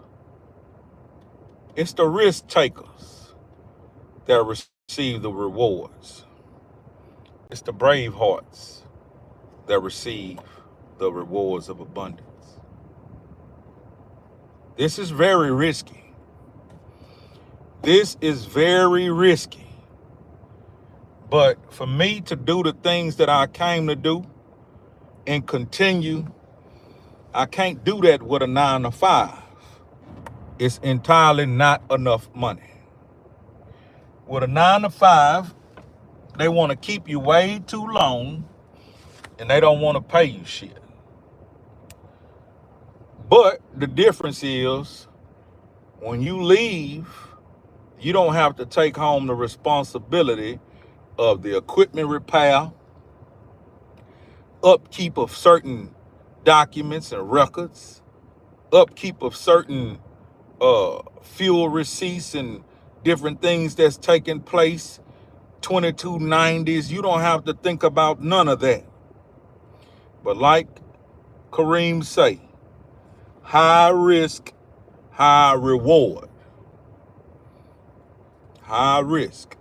A: It's the risk takers that receive the rewards. It's the brave hearts that receive the rewards of abundance. This is very risky. This is very risky. But for me to do the things that I came to do and continue, I can't do that with a 9 to 5. It's entirely not enough money. With a 9 to 5, they want to keep you way too long and they don't want to pay you shit. But the difference is when you leave, you don't have to take home the responsibility of the equipment repair, upkeep of certain documents and records, upkeep of certain fuel receipts and different things that's taking place, 2290s. You don't have to think about none of that. But like Kareem say, high risk, high reward. High risk,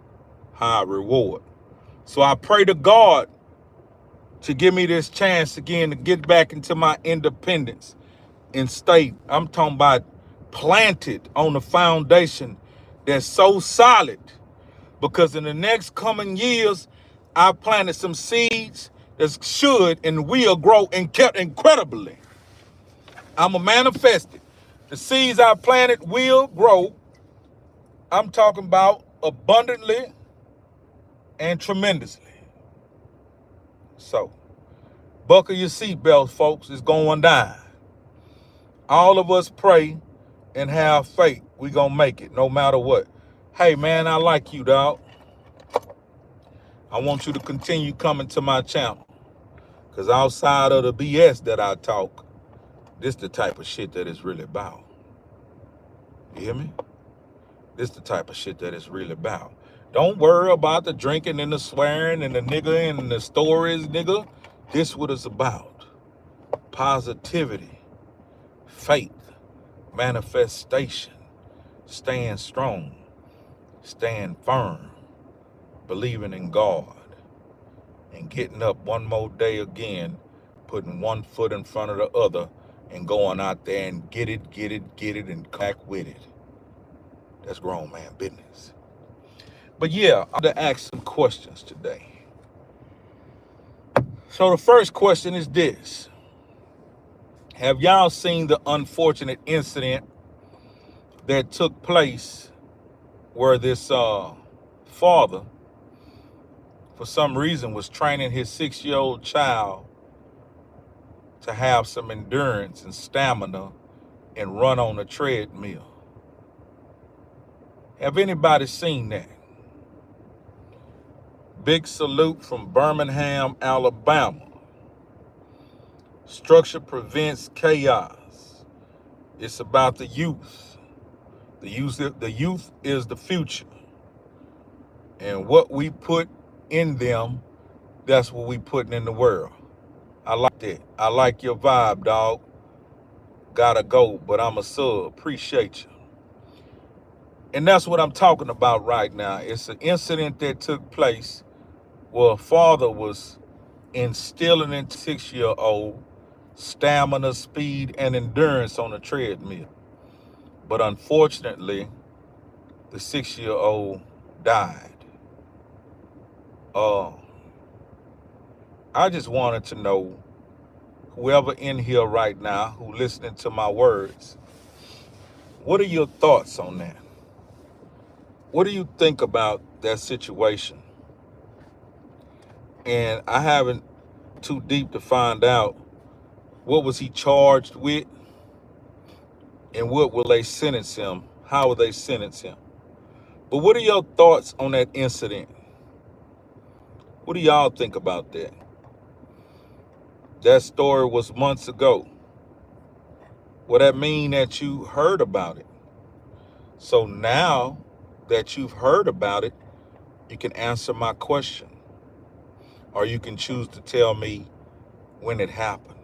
A: high reward. So I pray to God to give me this chance again to get back into my independence and stay, I'm talking about planted on the foundation that's so solid, because in the next coming years, I planted some seeds that should and will grow and kept incredibly. I'm a manifest it. The seeds I planted will grow. I'm talking about abundantly and tremendously. So, buckle your seatbelts, folks. It's going down. All of us pray and have faith. We gonna make it no matter what. Hey, man, I like you, dog. I want you to continue coming to my channel. Because outside of the BS that I talk, this the type of shit that it's really about. You hear me? This the type of shit that it's really about. Don't worry about the drinking and the swearing and the nigga and the stories, nigga. This what it's about. Positivity, faith, manifestation, staying strong, staying firm, believing in God, and getting up one more day again, putting one foot in front of the other and going out there and get it, and come back with it. That's grown man business. But yeah, I'm going to ask some questions today. So the first question is this. Have y'all seen the unfortunate incident that took place where this father, for some reason, was training his 6-year-old child to have some endurance and stamina and run on a treadmill? Have anybody seen that? Big salute from Birmingham, Alabama. Structure prevents chaos. It's about the youth. The youth is the future. And what we put in them, that's what we putting in the world. I like that. I like your vibe, dog. Gotta go, but I'm a sub. Appreciate you. And that's what I'm talking about right now. It's an incident that took place where a father was instilling into 6-year-old stamina, speed, and endurance on a treadmill. But unfortunately, the 6-year-old died. I just wanted to know, whoever in here right now who listening to my words, what are your thoughts on that? What do you think about that situation? And I haven't too deep to find out what was he charged with and what will they sentence him? How will they sentence him? But what are your thoughts on that incident? What do y'all think about that? That story was months ago. Well, that mean that you heard about it. So now that you've heard about it, you can answer my question. Or you can choose to tell me when it happened.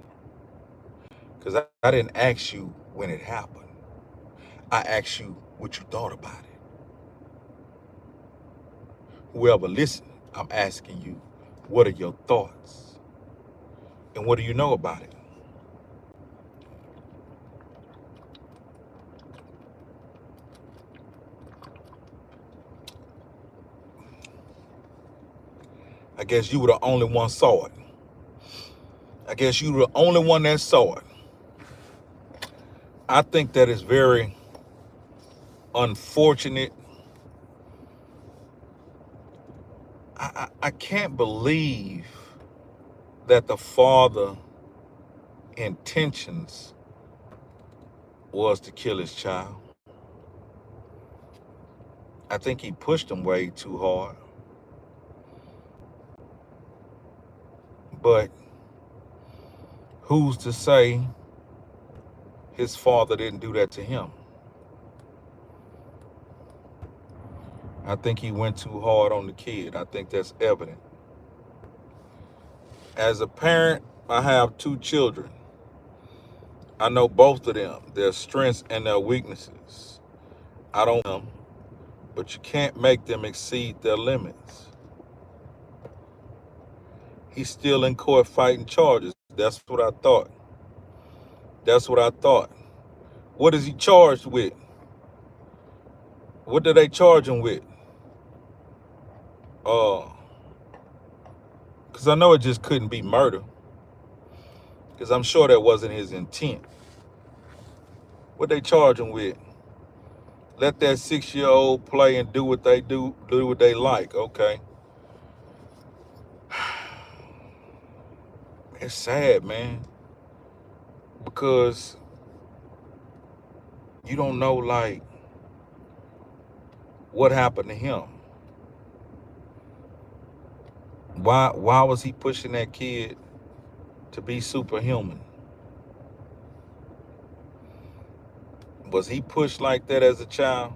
A: Because I didn't ask you when it happened. I asked you what you thought about it. Whoever listened, I'm asking you, what are your thoughts? And what do you know about it? I guess you were the only one saw it. I guess you were the only one that saw it. I think that is very unfortunate. I can't believe that the father intentions was to kill his child. I think he pushed him way too hard. But who's to say his father didn't do that to him? I think he went too hard on the kid. I think that's evident. As a parent, I have 2 children. I know both of them, their strengths and their weaknesses. I don't know them, but you can't make them exceed their limits. He's still in court fighting charges. That's what I thought. That's what I thought. What is he charged with? What did they charge him with? Because I know it just couldn't be murder. Because I'm sure that wasn't his intent. What they charge him with? Let that 6-year-old play and do what they do what they like. Okay. It's sad, man. Because you don't know, like, what happened to him. Why was he pushing that kid to be superhuman? Was he pushed like that as a child?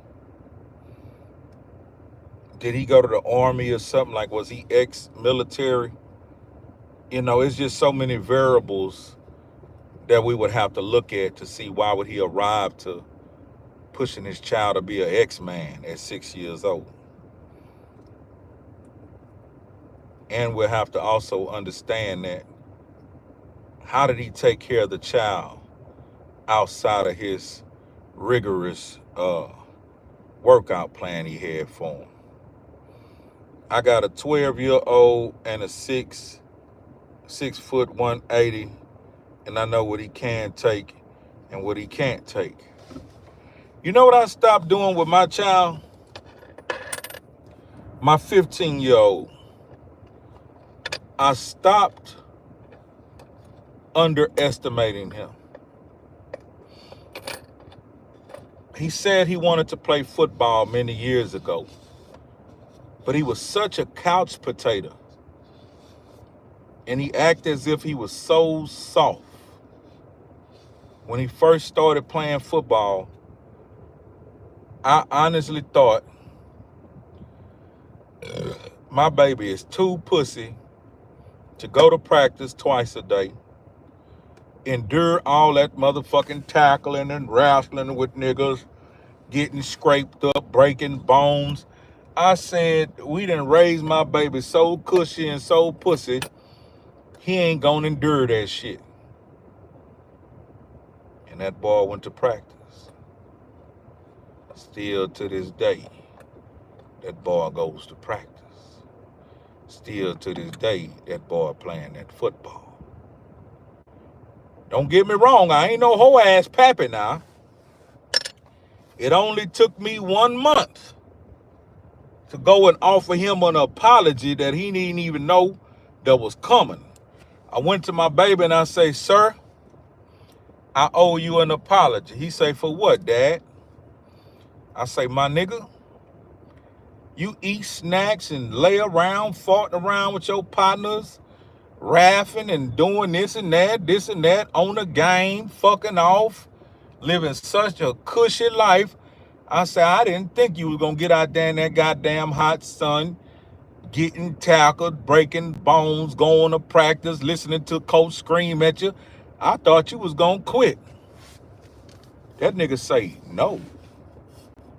A: Did he go to the army or something? Like, was he ex-military? You know, it's just so many variables that we would have to look at to see why would he arrive to pushing his child to be an X-man at 6 years old. And we'll have to also understand that, how did he take care of the child outside of his rigorous workout plan he had for him? I got a 12-year-old and a 6 foot 180, and I know what he can take and what he can't take. You know what I stopped doing with my child? My 15-year-old. I stopped underestimating him. He said he wanted to play football many years ago, but he was such a couch potato, and he acted as if he was so soft. When he first started playing football, I honestly thought, my baby is too pussy to go to practice twice a day, endure all that motherfucking tackling and wrestling with niggas, getting scraped up, breaking bones. I said, we done raised my baby so cushy and so pussy, he ain't gonna endure that shit. And that boy went to practice. Still to this day, that boy goes to practice. Still to this day, that boy playing that football. Don't get me wrong, I ain't no hoe ass pappy now. It only took me 1 month to go and offer him an apology that he didn't even know that was coming. I went to my baby and I say, sir, I owe you an apology. He say, for what, Dad? I say, my nigga, you eat snacks and lay around, farting around with your partners, laughing and doing this and that on the game, fucking off, living such a cushy life. I say, I didn't think you was gonna get out there in that goddamn hot sun, getting tackled, breaking bones, going to practice, listening to coach scream at you. I thought you was gonna quit. That nigga say, no,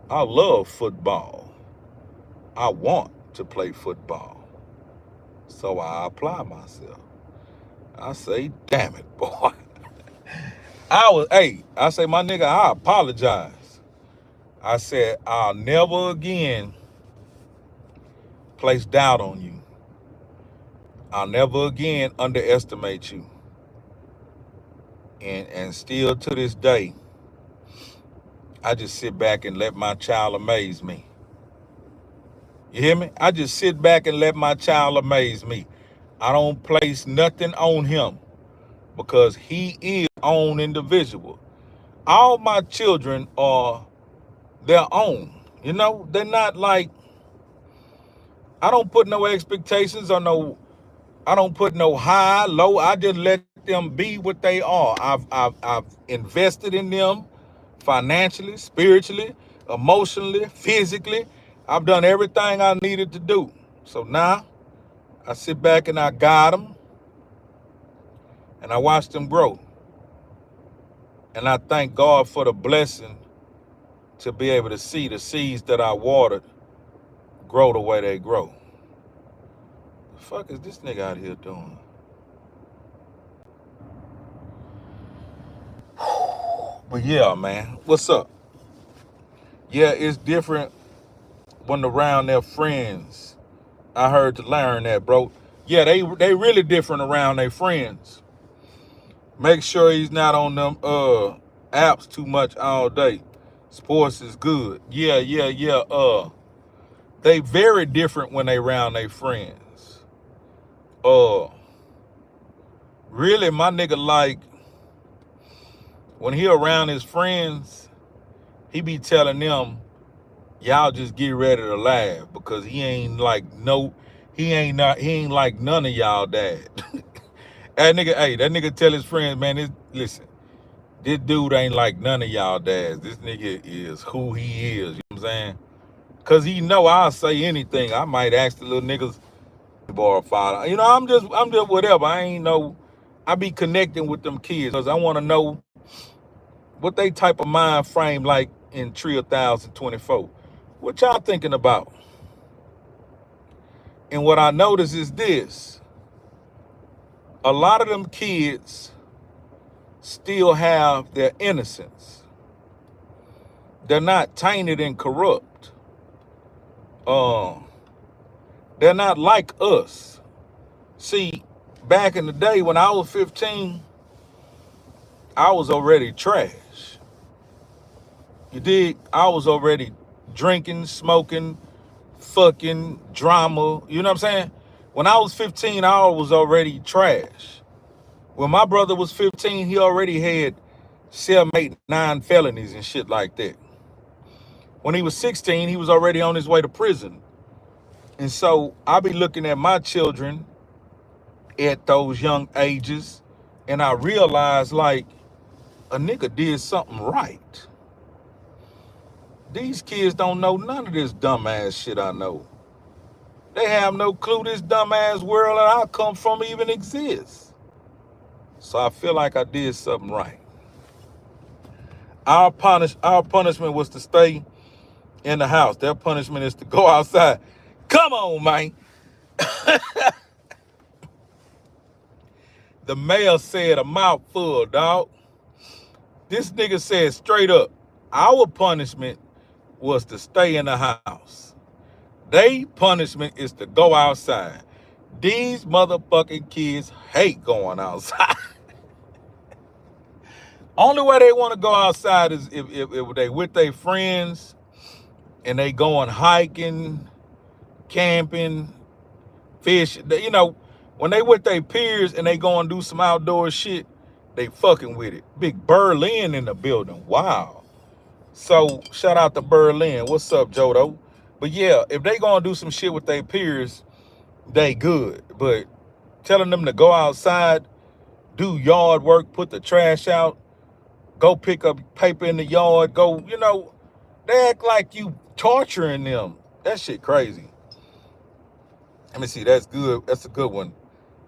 A: I love football. I want to play football. So I apply myself. I say, damn it, boy. I say, my nigga, I apologize. I said, I'll never again place doubt on you. I'll never again underestimate you. And still to this day, I just sit back and let my child amaze me. You hear me? I just sit back and let my child amaze me. I don't place nothing on him because he is his own individual. All my children are their own. You know, they're not like, I don't put no expectations or I don't put no high, low. I just let them be what they are. I've invested in them financially, spiritually, emotionally, physically. I've done everything I needed to do. So now I sit back and I guide them and I watch them grow. And I thank God for the blessing to be able to see the seeds that I watered grow the way they grow. The fuck is this nigga out here doing? But yeah, man, what's up? Yeah, it's different when around their friends. I heard to learn that, bro. Yeah, they really different around their friends. Make sure he's not on them apps too much all day. Sports is good. Yeah. They very different when they around their friends. Really, my nigga, like, when he around his friends, he be telling them, y'all just get ready to laugh because he ain't like none of y'all dad. That nigga tell his friends, man, listen, this dude ain't like none of y'all dads. This nigga is who he is, you know what I'm saying? Cause he know I'll say anything. I might ask the little niggas borrow $5. You know, I'm just whatever. I be connecting with them kids because I want to know what they type of mind frame like in Trill 1024. What y'all thinking about? And what I notice is this. A lot of them kids still have their innocence. They're not tainted and corrupt. They're not like us. See, back in the day when I was 15, I was already trash. You dig? I was already drinking, smoking, fucking, drama. You know what I'm saying? When I was 15, I was already trash. When my brother was 15, he already had 7, 8, 9 felonies and shit like that. When he was 16, he was already on his way to prison. And so I be looking at my children at those young ages, and I realize, like, a nigga did something right. These kids don't know none of this dumbass shit I know. They have no clue this dumbass world that I come from even exists. So I feel like I did something right. Our punishment was to stay in the house. Their punishment is to go outside. Come on, man. The mayor said a mouthful, dog. This nigga said straight up, our punishment was to stay in the house. They punishment is to go outside. These motherfucking kids hate going outside. Only way they want to go outside is if they with their friends and they going hiking, camping, fishing. You know, when they with their peers and they go and do some outdoor shit, they fucking with it. Big Berlin in the building. Wow. So shout out to Berlin. What's up, Jodo? But yeah, if they gonna do some shit with their peers, they good. But telling them to go outside, do yard work, put the trash out, go pick up paper in the yard, go, you know, they act like you torturing them. That shit crazy. Let me see, that's good. That's a good one.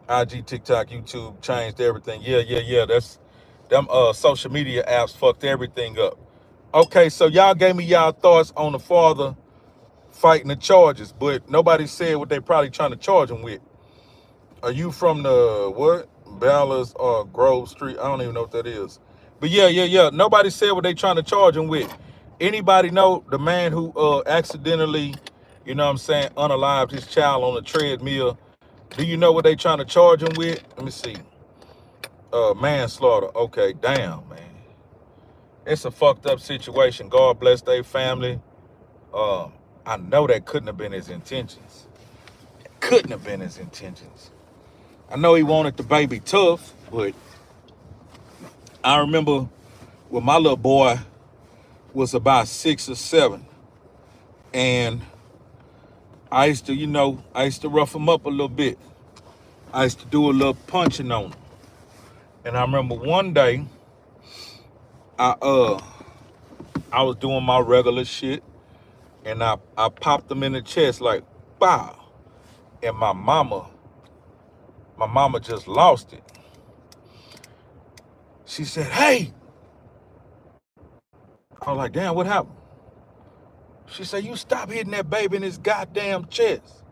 A: IG, TikTok, YouTube changed everything. Yeah. That's them social media apps fucked everything up. Okay, so y'all gave me y'all thoughts on the father fighting the charges, but nobody said what they probably trying to charge him with. Are you from the what? Ballas or Grove Street. I don't even know what that is. But yeah. Nobody said what they trying to charge him with. Anybody know the man who accidentally, you know what I'm saying, unalived his child on a treadmill? Do you know what they trying to charge him with? Let me see. Manslaughter. Okay, damn, man. It's a fucked up situation. God bless their family. I know that couldn't have been his intentions. Couldn't have been his intentions. I know he wanted the baby tough, but I remember when my little boy was about 6 or 7, and I used to rough him up a little bit. I used to do a little punching on him. And I remember one day, I was doing my regular shit, and I popped him in the chest like, bow. And my mama just lost it. She said, hey. I was like, damn, what happened? She said, you stop hitting that baby in his goddamn chest.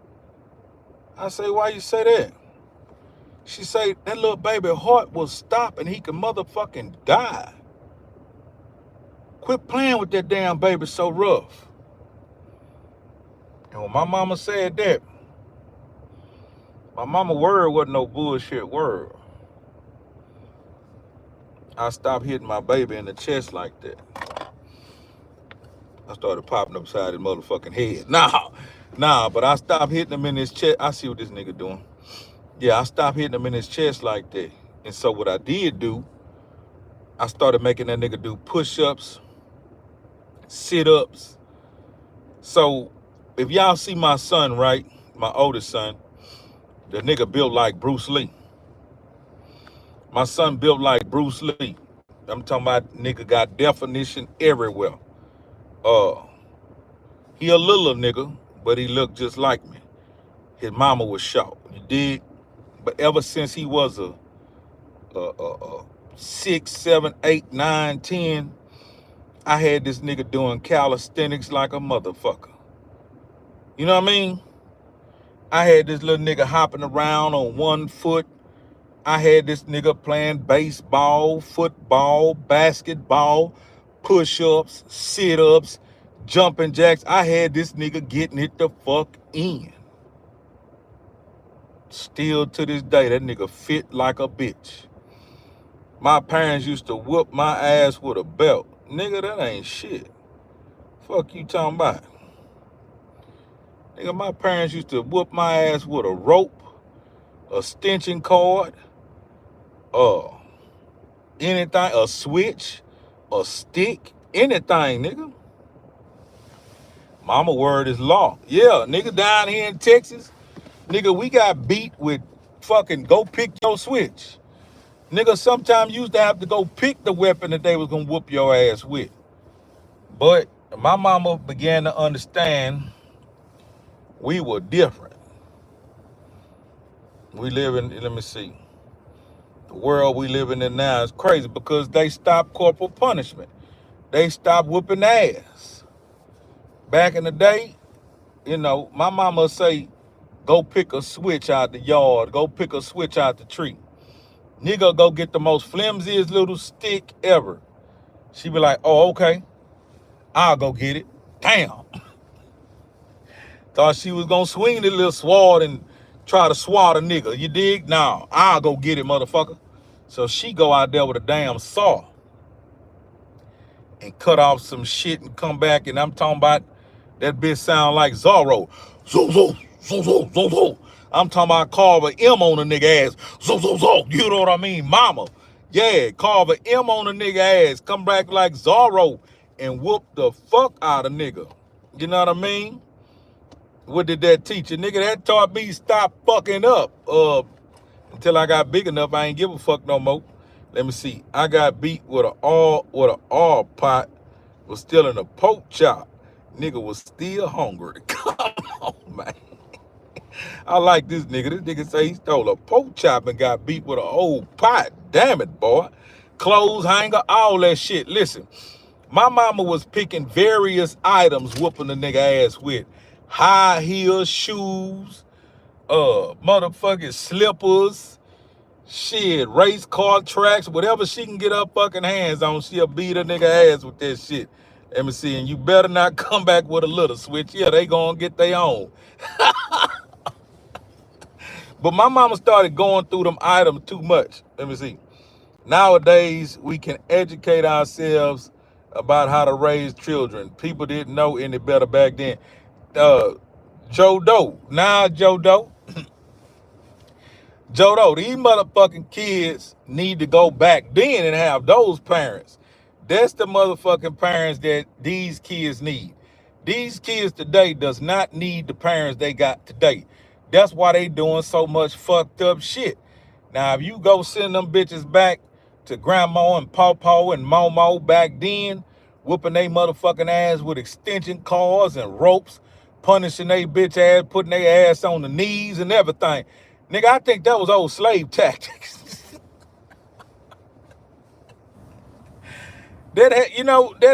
A: I say, why you say that? She say, that little baby heart will stop and he can motherfucking die. Quit playing with that damn baby so rough. And when my mama said that, my mama word wasn't no bullshit word. I stopped hitting my baby in the chest like that. I started popping upside his motherfucking head. Nah, but I stopped hitting him in his chest. I see what this nigga doing. Yeah, I stopped hitting him in his chest like that. And so what I did do, I started making that nigga do push-ups, sit-ups. So if y'all see my son, right, my oldest son, the nigga built like Bruce Lee. My son built like Bruce Lee. I'm talking about nigga got definition everywhere. He a little nigga, but he looked just like me. His mama was short, you dig? But ever since he was a 6, 7, 8, 9, 10, I had this nigga doing calisthenics like a motherfucker. You know what I mean? I had this little nigga hopping around on one foot. I had this nigga playing baseball, football, basketball, push-ups, sit-ups, jumping jacks. I had this nigga getting it the fuck in. Still to this day, that nigga fit like a bitch. My parents used to whoop my ass with a belt. Nigga, that ain't shit. Fuck you talking about? Nigga, my parents used to whoop my ass with a rope, a stenching cord, anything, a switch, a stick, anything, nigga. Mama word is law. Yeah, nigga, down here in Texas, nigga, we got beat with fucking go pick your switch. Nigga, sometimes you used to have to go pick the weapon that they was gonna whoop your ass with. But my mama began to understand we were different. We live in, let me see, the world we living in now is crazy because they stopped corporal punishment. They stopped whooping ass. Back in the day, you know, my mama say, go pick a switch out the yard, go pick a switch out the tree. Nigga go get the most flimsiest little stick ever. She be like, oh, okay, I'll go get it. Damn. Thought she was gonna swing the little sword and try to swat a nigga. You dig? Nah, I'll go get it, motherfucker. So she go out there with a damn saw and cut off some shit and come back, and I'm talking about that bitch sound like Zorro. Zo, zo, zo, zo, zo, zo. I'm talking about carve a M on a nigga ass. Zo, zo, zo. You know what I mean? Mama. Yeah, carve a M on a nigga ass. Come back like Zorro and whoop the fuck out of nigga. You know what I mean? What did that teach you? Nigga, that taught me stop fucking up. Until I got big enough, I ain't give a fuck no more. Let me see. I got beat with an all pot, was still in a pork chop. Nigga was still hungry. Come on, man. I like this nigga. This nigga say he stole a pork chop and got beat with an old pot. Damn it, boy. Clothes hanger, all that shit. Listen, my mama was picking various items, whooping the nigga ass with. High heel shoes, motherfucking slippers. Shit, race car tracks, whatever she can get her fucking hands on, she'll beat a nigga ass with that shit. Let me see, and you better not come back with a little switch. Yeah, they gonna get their own. But my mama started going through them items too much. Let me see. Nowadays, we can educate ourselves about how to raise children. People didn't know any better back then. Uh, Joe Doe. Now, Joe Doe. Joe Doe, these motherfucking kids need to go back then and have those parents. That's the motherfucking parents that these kids need. These kids today does not need the parents they got today. That's why they doing so much fucked up shit. Now, if you go send them bitches back to grandma and pawpaw and momo back then, whooping they motherfucking ass with extension cords and ropes, punishing they bitch ass, putting their ass on the knees and everything. Nigga, I think that was old slave tactics. that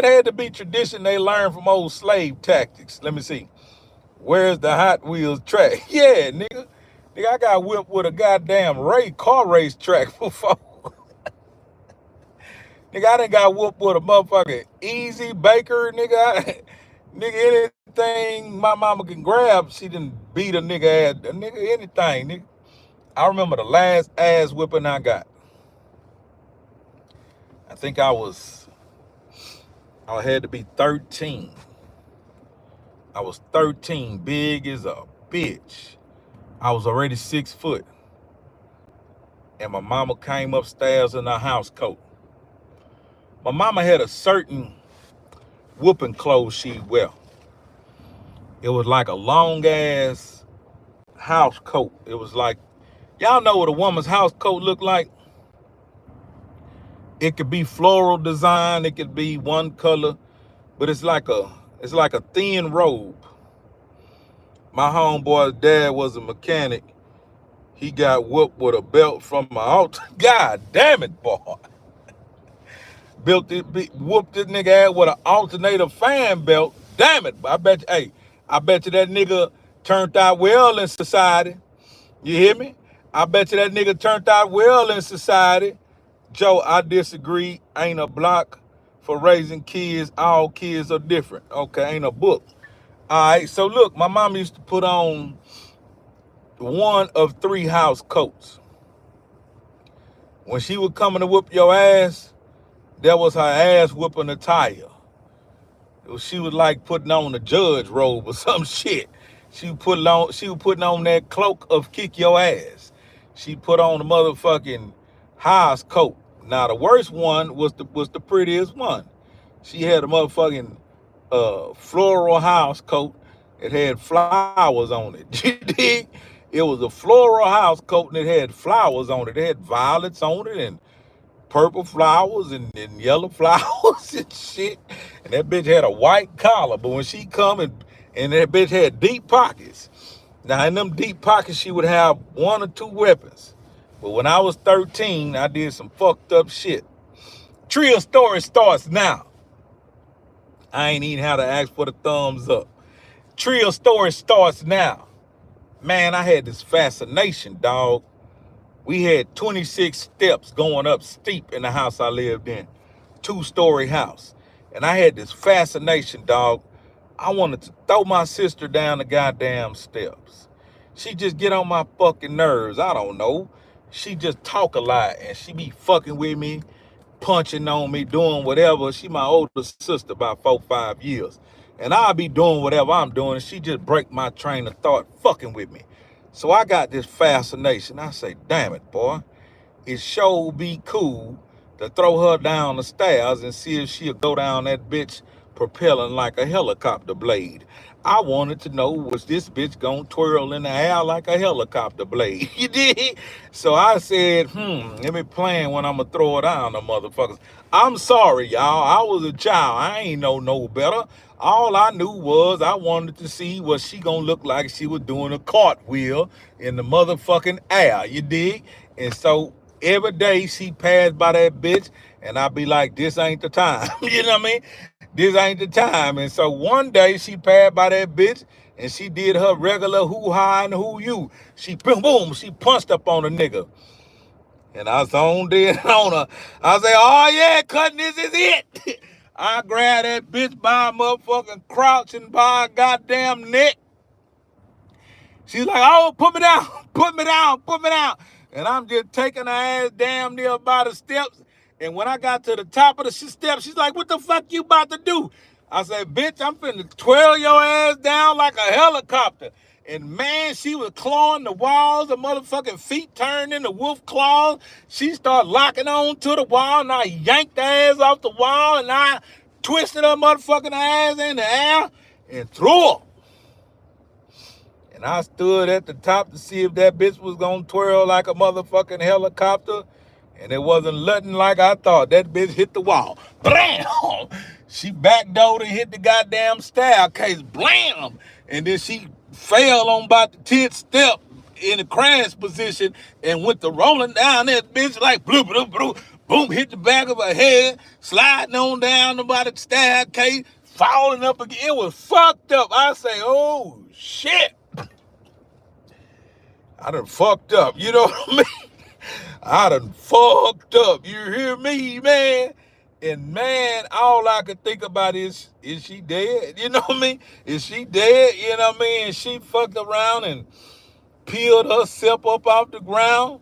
A: had to be tradition they learned from old slave tactics. Let me see. Where's the Hot Wheels track? Yeah, nigga. Nigga, I got whipped with a goddamn car race track before. Nigga, I done got whooped with a motherfucking Easy Baker, nigga. Nigga, anything my mama can grab, she done beat a nigga ass. Nigga, anything, nigga. I remember the last ass whipping I got. I think I had to be 13. I was 13, big as a bitch. I was already 6 foot. And my mama came upstairs in her house coat. My mama had a certain whooping clothes she'd wear. It was like a long ass house coat. It was like, y'all know what a woman's house coat looked like? It could be floral design, it could be one color, but it's like a thin robe. My homeboy's dad was a mechanic. He got whooped with a belt from my altar. God damn it, boy. Whooped this nigga ass with an alternator fan belt. Damn it. I bet you that nigga turned out well in society. You hear me? I bet you that nigga turned out well in society. Joe, I disagree. Ain't a block for raising kids. All kids are different. Okay, ain't a book. All right, so look, my mom used to put on one of 3 house coats. When she was coming to whoop your ass, that was her ass whooping attire. She was like putting on a judge robe or some shit. She was putting on that cloak of kick your ass. She put on the motherfucking house coat. Now the worst one was the prettiest one. She had a motherfucking floral house coat. It had flowers on it. You dig? It was a floral house coat and it had flowers on it. It had violets on it and purple flowers and yellow flowers and shit. And that bitch had a white collar. But when she come and that bitch had deep pockets. Now in them deep pockets, she would have 1 or 2 weapons. But when I was 13, I did some fucked up shit. Trill story starts now. I ain't even had to ask for the thumbs up. Trill story starts now. Man, I had this fascination, dog. We had 26 steps going up steep in the house I lived in. 2-story house. And I had this fascination, dog. I wanted to throw my sister down the goddamn steps. She just get on my fucking nerves. I don't know. She just talk a lot and she be fucking with me, punching on me, doing whatever. She my older sister, about 4 or 5 years. And I'll be doing whatever I'm doing, and she just break my train of thought fucking with me. So I got this fascination. I say, damn it, boy. It sure be cool to throw her down the stairs and see if she'll go down that bitch propelling like a helicopter blade. I wanted to know, was this bitch gonna twirl in the air like a helicopter blade? You did? So I said, let me plan when I'm gonna throw it down the motherfuckers. I'm sorry, y'all. I was a child. I ain't know no better. All I knew was I wanted to see what she gonna look like. She was doing a cartwheel in the motherfucking air. You dig? And so every day she passed by that bitch, and I'd be like, this ain't the time. You know what I mean? This ain't the time. And so one day she passed by that bitch and she did her regular who high and who you. She boom, she punched up on a nigga. And I zoned in on her. I say, oh yeah, cutting, this is it. I grabbed that bitch by a motherfucking crouch and by a goddamn neck. She's like, oh, put me down, put me down, put me down. And I'm just taking her ass damn near by the steps. And when I got to the top of the steps, she's like, what the fuck you about to do? I said, bitch, I'm finna twirl your ass down like a helicopter. And man, she was clawing the walls. The motherfucking feet turned into wolf claws. She started locking on to the wall, and I yanked her ass off the wall, and I twisted her motherfucking ass in the air and threw her. And I stood at the top to see if that bitch was gonna twirl like a motherfucking helicopter. And it wasn't nothing like I thought. That bitch hit the wall. Blam! She backdoored and hit the goddamn staircase. Blam! And then she fell on about the 10th step in a crash position and went to rolling down that bitch like bloop, bloop, bloop. Boom, hit the back of her head, sliding on down about the staircase, falling up again. It was fucked up. I say, oh, shit. I done fucked up, you know what I mean? I done fucked up, you hear me, man? And man, all I could think about is she dead? You know what I mean? Is she dead? You know what I mean? And she fucked around and peeled herself up off the ground.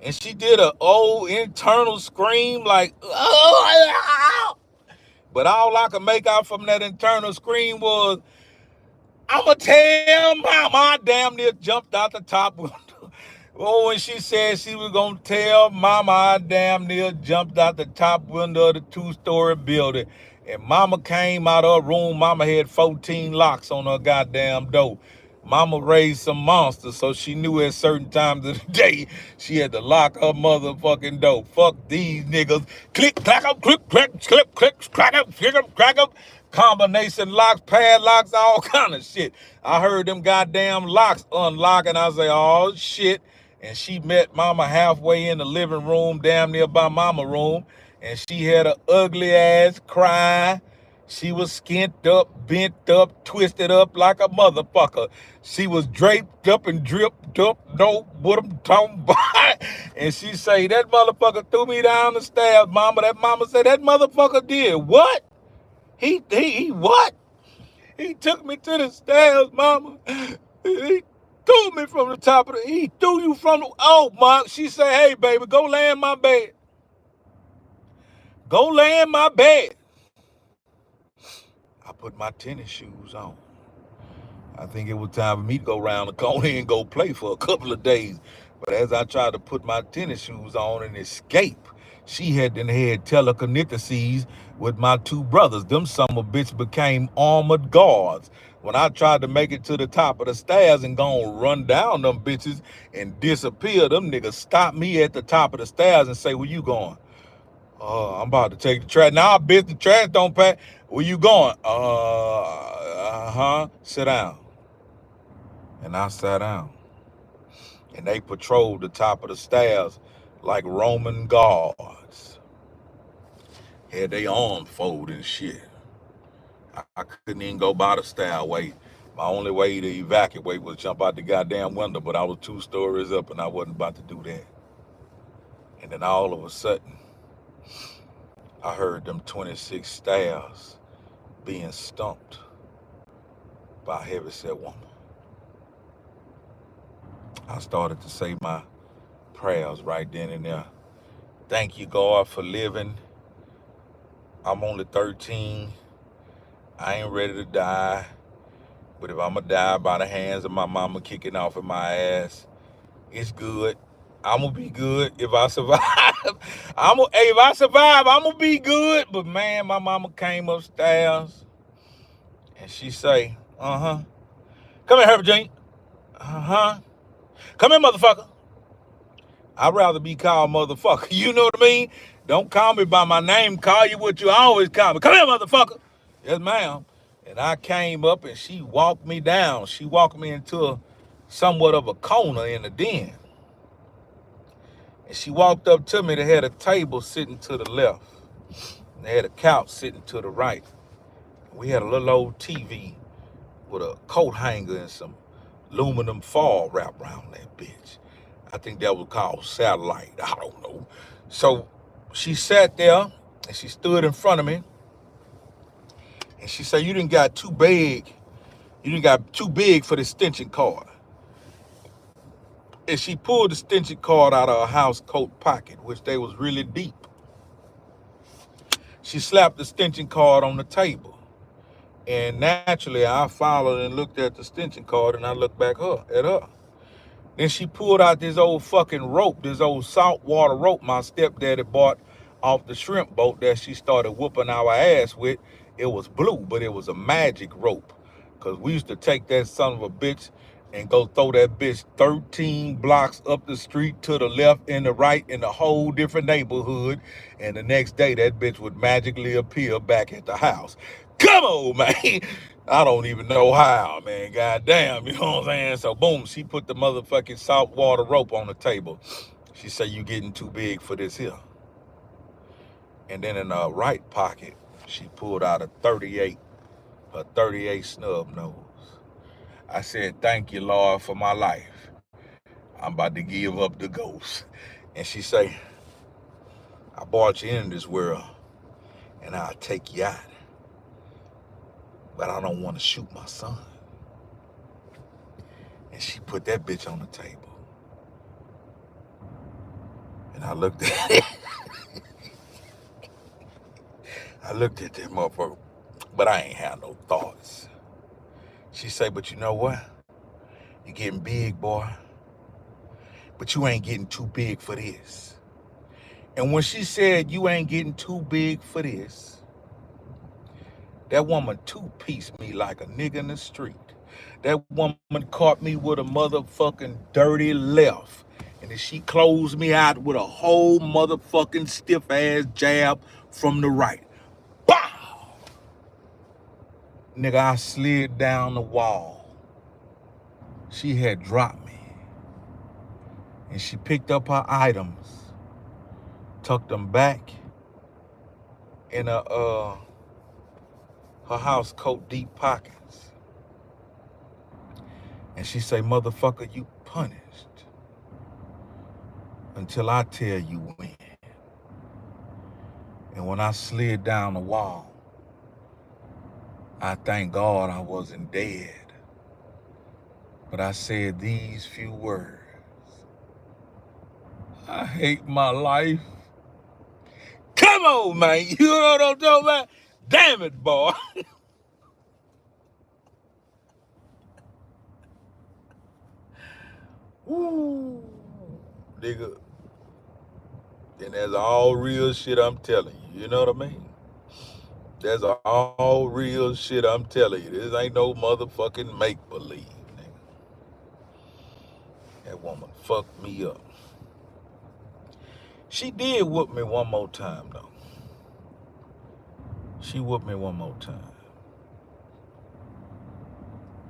A: And she did an old internal scream like, oh! But all I could make out from that internal scream was, I'ma tell mama. I damn near jumped out the top window. Oh, when she said she was gonna tell mama, I damn near jumped out the top window of the 2-story building. And mama came out of her room. Mama had 14 locks on her goddamn door. Mama raised some monsters, so she knew at certain times of the day she had to lock her motherfucking door. Fuck these niggas. Click, clack up, click, click, click, click, crack up, click up, crack up. Combination locks, padlocks, all kind of shit. I heard them goddamn locks unlock, and I say, oh shit. And she met mama halfway in the living room, damn near by mama room, and she had an ugly ass cry. She was skint up, bent up, twisted up like a motherfucker. She was draped up and dripped up, know what I'm talking about. And she say, that motherfucker threw me down the stairs, mama. That mama said, that motherfucker did what? He what? He took me to the stairs, mama. He threw me from the top of he threw you from the, oh, mom. She said, hey, baby, go lay in my bed. Go lay in my bed. I put my tennis shoes on. I think it was time for me to go around the corner and go play for a couple of days. But as I tried to put my tennis shoes on and escape, she had telekinesis with my two brothers. Them son of a bitch became armored guards. When I tried to make it to the top of the stairs and go and run down them bitches and disappear, them niggas stopped me at the top of the stairs and say, where you going? I'm about to take the trash. Nah, bitch, the trash don't pack. Where you going? Sit down. And I sat down. And they patrolled the top of the stairs like Roman guards. Had their arms folded and shit. I couldn't even go by the stairway. My only way to evacuate was jump out the goddamn window, but I was 2 stories up and I wasn't about to do that. And then all of a sudden, I heard them 26 stairs being stumped by a heavyset woman. I started to say my prayers right then and there. Thank you, God, for living. I'm only 13. I ain't ready to die. But if I'm going to die by the hands of my mama kicking off in my ass, it's good. I'm going to be good if I survive. If I survive, I'm going to be good. But, man, my mama came upstairs and she say, come here, Virginia. Come here, motherfucker. I'd rather be called motherfucker. You know what I mean? Don't call me by my name. Call you what you always call me. Come here, motherfucker. Yes, ma'am. And I came up and she walked me down. She walked me into somewhat of a corner in the den. And she walked up to me. They had a table sitting to the left. And they had a couch sitting to the right. We had a little old TV with a coat hanger and some aluminum foil wrapped around that bitch. I think that was called satellite. I don't know. So she sat there and she stood in front of me and she said, "You didn't got too big. You didn't got too big for the extension cord." And she pulled the extension cord out of her house coat pocket, which they was really deep. She slapped the extension cord on the table. And naturally, I followed and looked at the extension cord, and I looked back at her. Then she pulled out this old fucking rope, this old saltwater rope my stepdaddy bought off the shrimp boat that she started whooping our ass with. It was blue, but it was a magic rope. Because we used to take that son of a bitch and go throw that bitch 13 blocks up the street to the left and the right in a whole different neighborhood. And the next day, that bitch would magically appear back at the house. Come on, man. I don't even know how, man. Goddamn, you know what I'm saying? So, boom, she put the motherfucking saltwater rope on the table. She said, "You getting too big for this here." And then in her right pocket, she pulled out a 38 snub nose. I said, "Thank you, Lord, for my life. I'm about to give up the ghost." And she say, "I brought you into this world, and I'll take you out. But I don't want to shoot my son." And she put that bitch on the table. And I looked at it. I looked at that motherfucker, but I ain't had no thoughts. She say, "But you know what? You're getting big, boy. But you ain't getting too big for this." And when she said, "You ain't getting too big for this," that woman two-pieced me like a nigga in the street. That woman caught me with a motherfucking dirty left. And then she closed me out with a whole motherfucking stiff-ass jab from the right. Bow! Nigga, I slid down the wall. She had dropped me. And she picked up her items, tucked them back in her house coat deep pockets. And she say, "Motherfucker, you punished until I tell you when." And when I slid down the wall, I thank God I wasn't dead. But I said these few words: "I hate my life." Come on, man. You know what I'm talking about? Damn it, boy. Woo. Nigga. And that's all real shit I'm telling you. You know what I mean? That's all real shit I'm telling you. This ain't no motherfucking make-believe, nigga. That woman fucked me up. She did whoop me one more time, though. She whooped me one more time.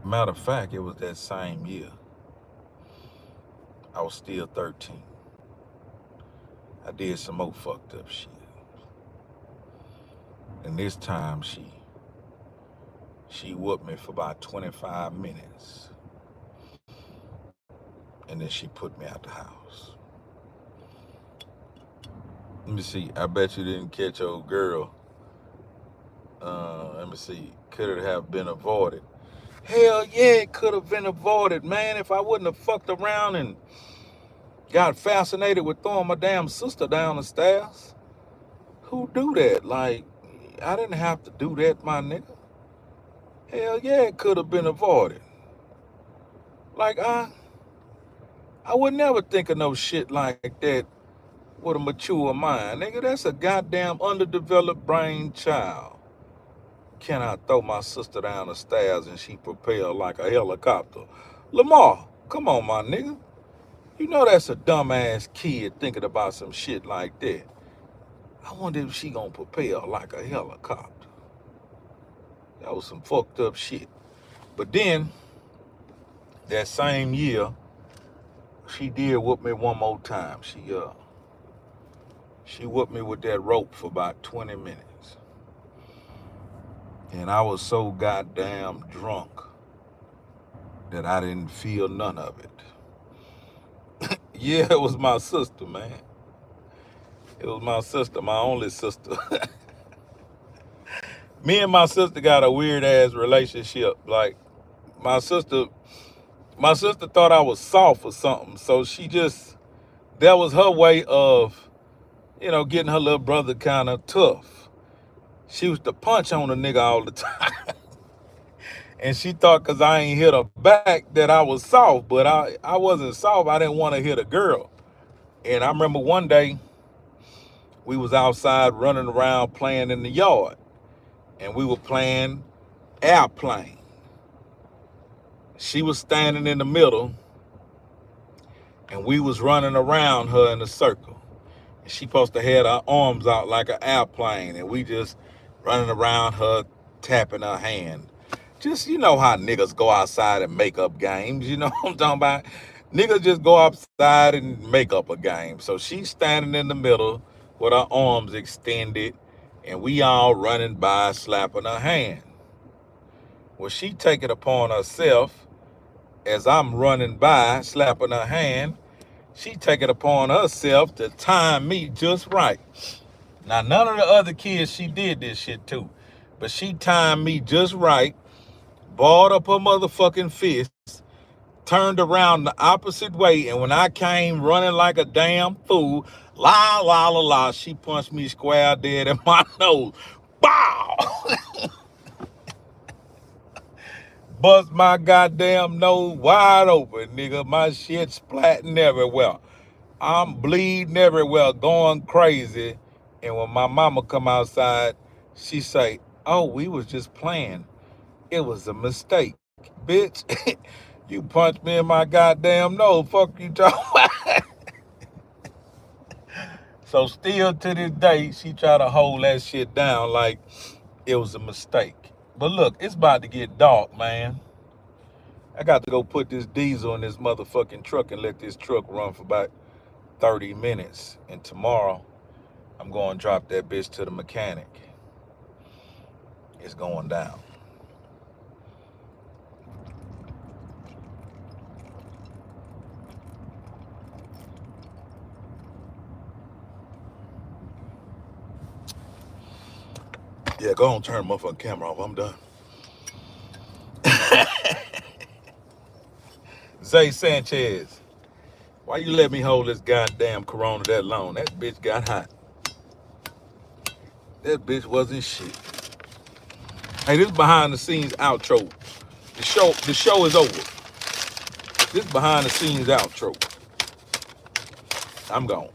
A: Matter of fact, it was that same year. I was still 13. I did some more fucked up shit. And this time she whooped me for about 25 minutes. And then she put me out the house. Let me see. I bet you didn't catch old girl. Let me see. Could it have been avoided? Hell yeah, it could have been avoided, man. If I wouldn't have fucked around and got fascinated with throwing my damn sister down the stairs. Who do that? Like, I didn't have to do that, my nigga. Hell yeah, it could have been avoided. Like, I would never think of no shit like that with a mature mind. Nigga, that's a goddamn underdeveloped brain child. Can I throw my sister down the stairs and she propel like a helicopter? Lamar, come on, my nigga. You know that's a dumbass kid thinking about some shit like that. I wonder if she gonna propel like a helicopter. That was some fucked up shit. But then, that same year, she did whoop me one more time. She whooped me with that rope for about 20 minutes. And I was so goddamn drunk that I didn't feel none of it. Yeah, it was my sister, man. It was my sister, my only sister. Me and my sister got a weird ass relationship. Like my sister, my sister thought I was soft or something. So she just, that was her way of, getting her little brother kind of tough. She used to punch on the nigga all the time. And she thought because I ain't hit her back that I was soft. But I wasn't soft. I didn't want to hit a girl. And I remember one day we was outside running around playing in the yard. And we were playing airplane. She was standing in the middle. And we was running around her in a circle. And she supposed to have her arms out like an airplane. And we just running around her, tapping her hand. Just, you know how niggas go outside and make up games. You know what I'm talking about? Niggas just go outside and make up a game. So she's standing in the middle with her arms extended. And we all running by, slapping her hand. Well, she take it upon herself as I'm running by, slapping her hand. She take it upon herself to time me just right. Now, none of the other kids she did this shit to. But she timed me just right, balled up her motherfucking fist, turned around the opposite way, and when I came running like a damn fool, la, la, la, la, she punched me square dead in my nose. Bow! Bust my goddamn nose wide open, nigga. My shit splatting everywhere. I'm bleeding everywhere, going crazy. And when my mama come outside, she say, "Oh, we was just playing. It was a mistake. Bitch, you punched me in my goddamn nose. Fuck you talking about?" So still to this day, she try to hold that shit down like it was a mistake. But look, it's about to get dark, man. I got to go put this diesel in this motherfucking truck and let this truck run for about 30 minutes. And tomorrow, I'm going to drop that bitch to the mechanic. It's going down. Yeah, go on, turn the motherfucking camera off. I'm done. Zay Sanchez, why you let me hold this goddamn Corona that long? That bitch got hot. That bitch wasn't shit. Hey, this behind the scenes outro. The show is over. This behind the scenes outro. I'm gone.